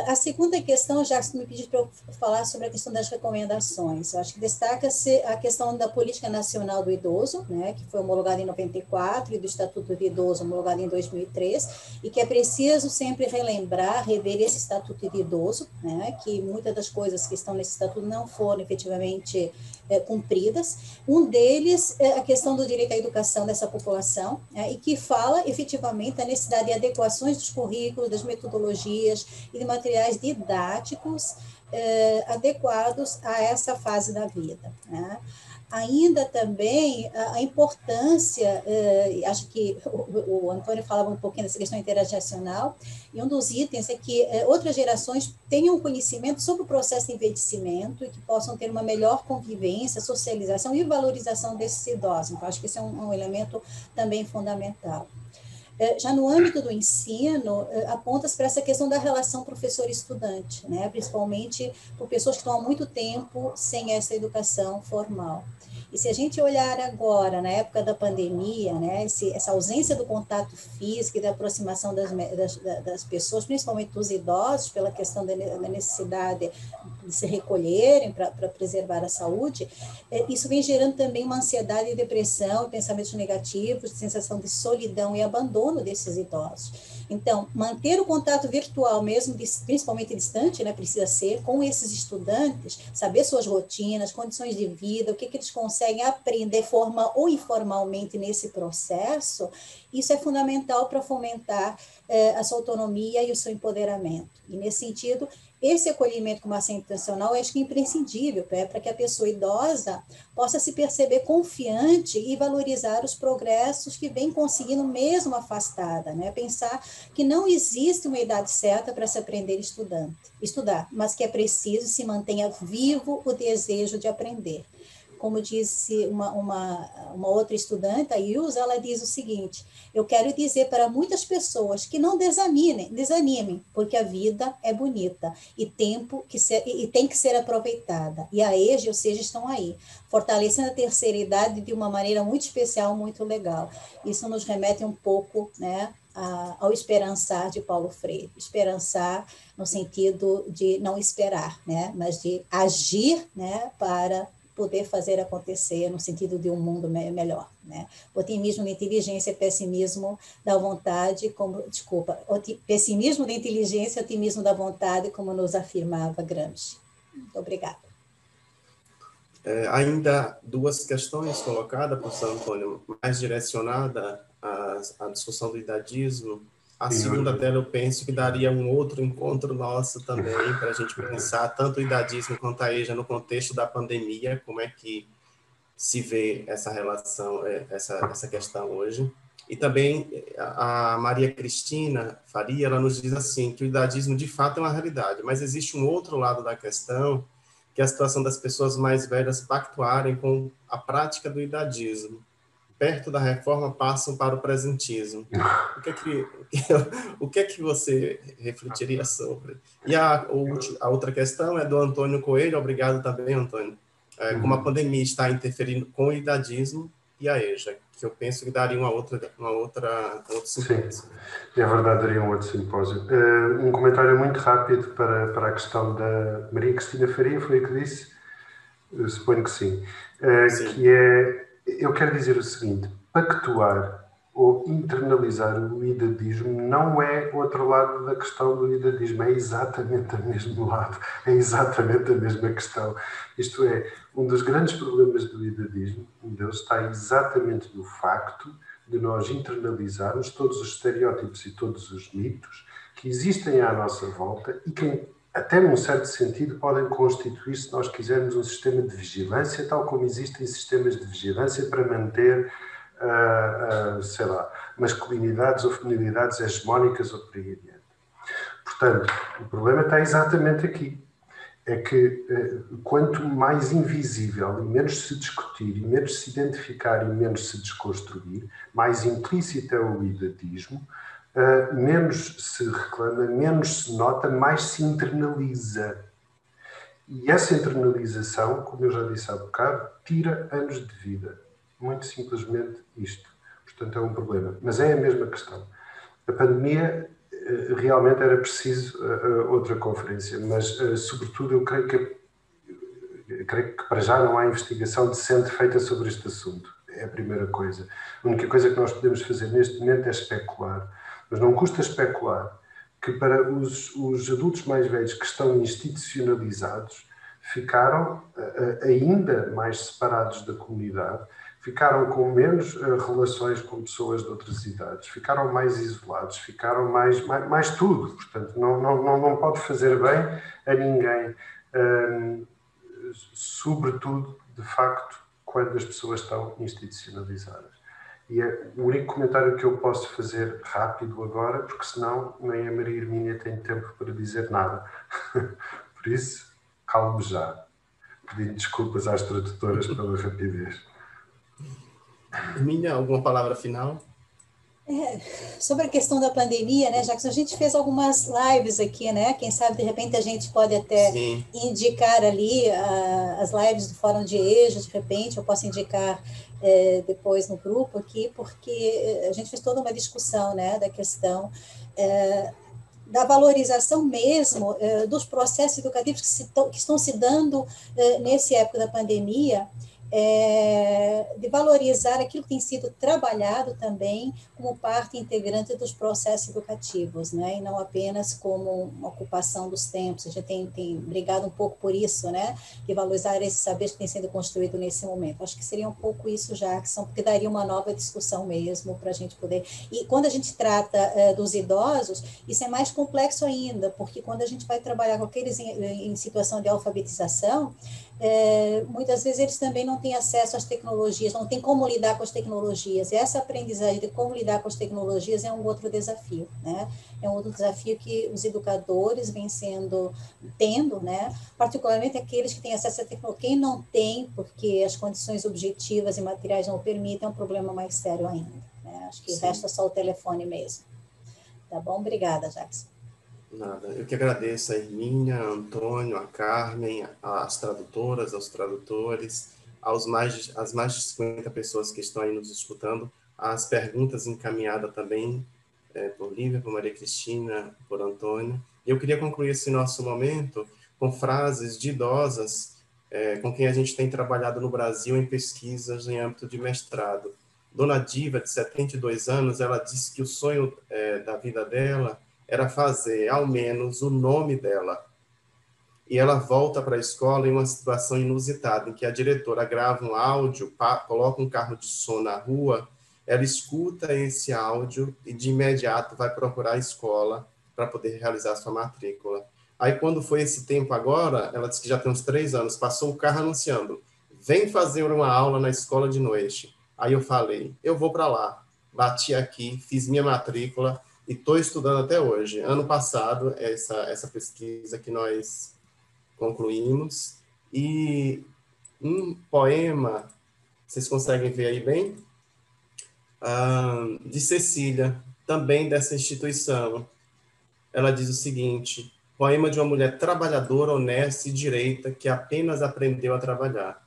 A segunda questão, já me pediu para eu falar sobre a questão das recomendações. Eu acho que destaca-se a questão da Política Nacional do Idoso, né, que foi homologada em 94, e do Estatuto do Idoso, homologado em 2003, e que é preciso sempre relembrar, rever esse Estatuto do Idoso, né, que muitas das coisas que estão nesse Estatuto não foram efetivamente cumpridas. Um deles é a questão do direito à educação dessa população, e que fala efetivamente da necessidade de adequações dos currículos, das metodologias e de materiais didáticos adequados a essa fase da vida, né? Ainda também a importância, acho que o Antônio falava um pouquinho dessa questão intergeracional, e um dos itens é que outras gerações tenham conhecimento sobre o processo de envelhecimento e que possam ter uma melhor convivência, socialização e valorização desses idosos. Então, acho que esse é um elemento também fundamental. Já no âmbito do ensino, aponta-se para essa questão da relação professor-estudante, né? Principalmente por pessoas que estão há muito tempo sem essa educação formal. E se a gente olhar agora, na época da pandemia, né, essa ausência do contato físico e da aproximação das pessoas, principalmente dos idosos, pela questão da necessidade de se recolherem para preservar a saúde, isso vem gerando também uma ansiedade e depressão, pensamentos negativos, sensação de solidão e abandono desses idosos. Então, manter o contato virtual, mesmo principalmente distante, né, precisa ser, com esses estudantes, saber suas rotinas, condições de vida, o que eles conseguem aprender formal ou informalmente nesse processo, isso é fundamental para fomentar a sua autonomia e o seu empoderamento. E, nesse sentido, esse acolhimento como ação intencional, eu acho que é imprescindível, para que a pessoa idosa possa se perceber confiante e valorizar os progressos que vem conseguindo mesmo afastada, né? Pensar que não existe uma idade certa para se aprender estudar, mas que é preciso se mantenha vivo o desejo de aprender. Como disse uma outra estudante, a Ilza, ela diz o seguinte: eu quero dizer para muitas pessoas que não desanimem, porque a vida é bonita e tem que ser aproveitada. E a EJA, ou seja, estão aí, fortalecendo a terceira idade de uma maneira muito especial, muito legal. Isso nos remete um pouco, né, ao esperançar de Paulo Freire. Esperançar no sentido de não esperar, né, mas de agir, né, para poder fazer acontecer no sentido de um mundo melhor, né? Otimismo da inteligência, pessimismo da vontade, pessimismo da inteligência, otimismo da vontade, como nos afirmava Gramsci. Muito obrigada. Ainda duas questões colocadas, professor Antônio, mais direcionada à discussão do idadismo. A segunda dela, eu penso que daria um outro encontro nosso também, para a gente pensar tanto o idadismo quanto a EJA no contexto da pandemia, como é que se vê essa relação, essa questão hoje. E também a Maria Cristina Faria, ela nos diz assim, que o idadismo de fato é uma realidade, mas existe um outro lado da questão, que é a situação das pessoas mais velhas pactuarem com a prática do idadismo. Perto da reforma, passam para o presentismo. O que é que você refletiria sobre? E a outra questão é do Antônio Coelho, obrigado também, Antônio, como a pandemia está interferindo com o idadismo e a EJA, que eu penso que daria outro simpósio. Sim, é verdade, daria um outro simpósio. Um comentário muito rápido para a questão da Maria Cristina Faria, foi o que disse? Eu suponho que sim. Sim. Que é, eu quero dizer o seguinte: pactuar ou internalizar o idadismo não é outro lado da questão do idadismo, é exatamente o mesmo lado, é exatamente a mesma questão. Isto é, um dos grandes problemas do idadismo, um deles está exatamente no facto de nós internalizarmos todos os estereótipos e todos os mitos que existem à nossa volta e que até num certo sentido, podem constituir, se nós quisermos, um sistema de vigilância, tal como existem sistemas de vigilância para manter, sei lá, masculinidades ou feminilidades hegemónicas ou por aí adiante. Portanto, o problema está exatamente aqui. É que quanto mais invisível e menos se discutir, e menos se identificar e menos se desconstruir, mais implícito é o idadismo, menos se reclama, menos se nota, mais se internaliza. E essa internalização, como eu já disse há bocado, tira anos de vida. Muito simplesmente isto. Portanto, é um problema. Mas é a mesma questão. A pandemia realmente era preciso outra conferência, mas, sobretudo, eu creio que para já não há investigação decente feita sobre este assunto. É a primeira coisa. A única coisa que nós podemos fazer neste momento é especular. Mas não custa especular que para os adultos mais velhos que estão institucionalizados ficaram ainda mais separados da comunidade, ficaram com menos relações com pessoas de outras idades, ficaram mais isolados, ficaram mais tudo. Portanto, não pode fazer bem a ninguém. Sobretudo, de facto, quando as pessoas estão institucionalizadas. E é o único comentário que eu posso fazer rápido agora, porque senão nem a Maria Hermínia tem tempo para dizer nada. Por isso, calmo já. Pedindo desculpas às tradutoras pela rapidez. Hermínia, alguma palavra final? Sobre a questão da pandemia, né, Jackson, a gente fez algumas lives aqui, né? Quem sabe, de repente, a gente pode até indicar ali as lives do Fórum de EJA, de repente, eu posso indicar depois no grupo aqui, porque a gente fez toda uma discussão, né, da questão da valorização mesmo dos processos educativos que estão se dando nessa época da pandemia, de valorizar aquilo que tem sido trabalhado também como parte integrante dos processos educativos, né? E não apenas como uma ocupação dos tempos. A gente tem brigado um pouco por isso, né? De valorizar esse saber que tem sido construído nesse momento. Acho que seria um pouco isso, Jackson, porque daria uma nova discussão mesmo para a gente poder... E quando a gente trata dos idosos, isso é mais complexo ainda, porque quando a gente vai trabalhar com aqueles em situação de alfabetização, muitas vezes eles também não têm acesso às tecnologias, não têm como lidar com as tecnologias. E essa aprendizagem de como lidar com as tecnologias é um outro desafio, né? É um outro desafio que os educadores vêm tendo, né? Particularmente aqueles que têm acesso à tecnologia. Quem não tem, porque as condições objetivas e materiais não o permitem, é um problema mais sério ainda, né? Acho que resta só o telefone mesmo. Tá bom? Obrigada, Jackson. Nada, eu que agradeço a Hermínia, a Antônio, a Carmen, as tradutoras, aos tradutores, às mais de 50 pessoas que estão aí nos escutando, as perguntas encaminhadas também por Lívia, por Maria Cristina, por Antônio. Eu queria concluir esse nosso momento com frases de idosas com quem a gente tem trabalhado no Brasil em pesquisas em âmbito de mestrado. Dona Diva, de 72 anos, ela disse que o sonho da vida dela era fazer, ao menos, o nome dela. E ela volta para a escola em uma situação inusitada, em que a diretora grava um áudio, coloca um carro de som na rua, ela escuta esse áudio e, de imediato, vai procurar a escola para poder realizar sua matrícula. Aí, quando foi esse tempo agora, ela disse que já tem uns 3 anos, passou o carro anunciando, vem fazer uma aula na escola de noite. Aí eu falei, eu vou para lá. Bati aqui, fiz minha matrícula, e estou estudando até hoje. Ano passado, essa pesquisa que nós concluímos. E um poema, vocês conseguem ver aí bem? De Cecília, também dessa instituição. Ela diz o seguinte, poema de uma mulher trabalhadora, honesta e direita, que apenas aprendeu a trabalhar.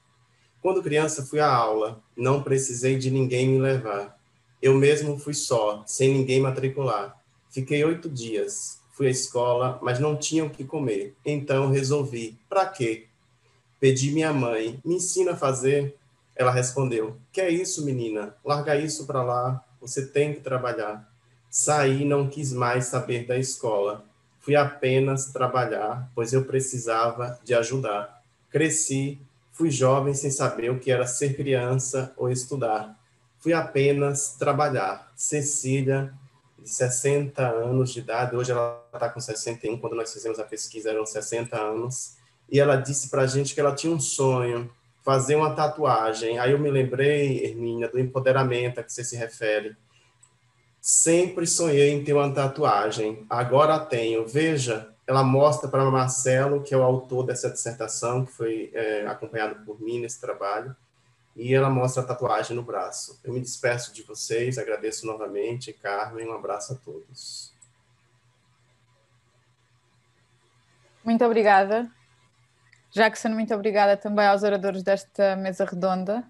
Quando criança, fui à aula, não precisei de ninguém me levar. Eu mesmo fui só, sem ninguém matricular. Fiquei 8 dias. Fui à escola, mas não tinha o que comer. Então resolvi, para quê? Pedi minha mãe, me ensina a fazer. Ela respondeu, que é isso, menina? Larga isso para lá, você tem que trabalhar. Saí e não quis mais saber da escola. Fui apenas trabalhar, pois eu precisava de ajudar. Cresci, fui jovem sem saber o que era ser criança ou estudar. Fui apenas trabalhar. Cecília, de 60 anos de idade, hoje ela está com 61, quando nós fizemos a pesquisa eram 60 anos, e ela disse para a gente que ela tinha um sonho, fazer uma tatuagem. Aí eu me lembrei, Hermínia, do empoderamento a que você se refere. Sempre sonhei em ter uma tatuagem, agora tenho. Veja, ela mostra para Marcelo, que é o autor dessa dissertação, que foi acompanhado por mim nesse trabalho, e ela mostra a tatuagem no braço. Eu me despeço de vocês, agradeço novamente, Carmen, um abraço a todos. Muito obrigada. Jackson, muito obrigada também aos oradores desta mesa redonda.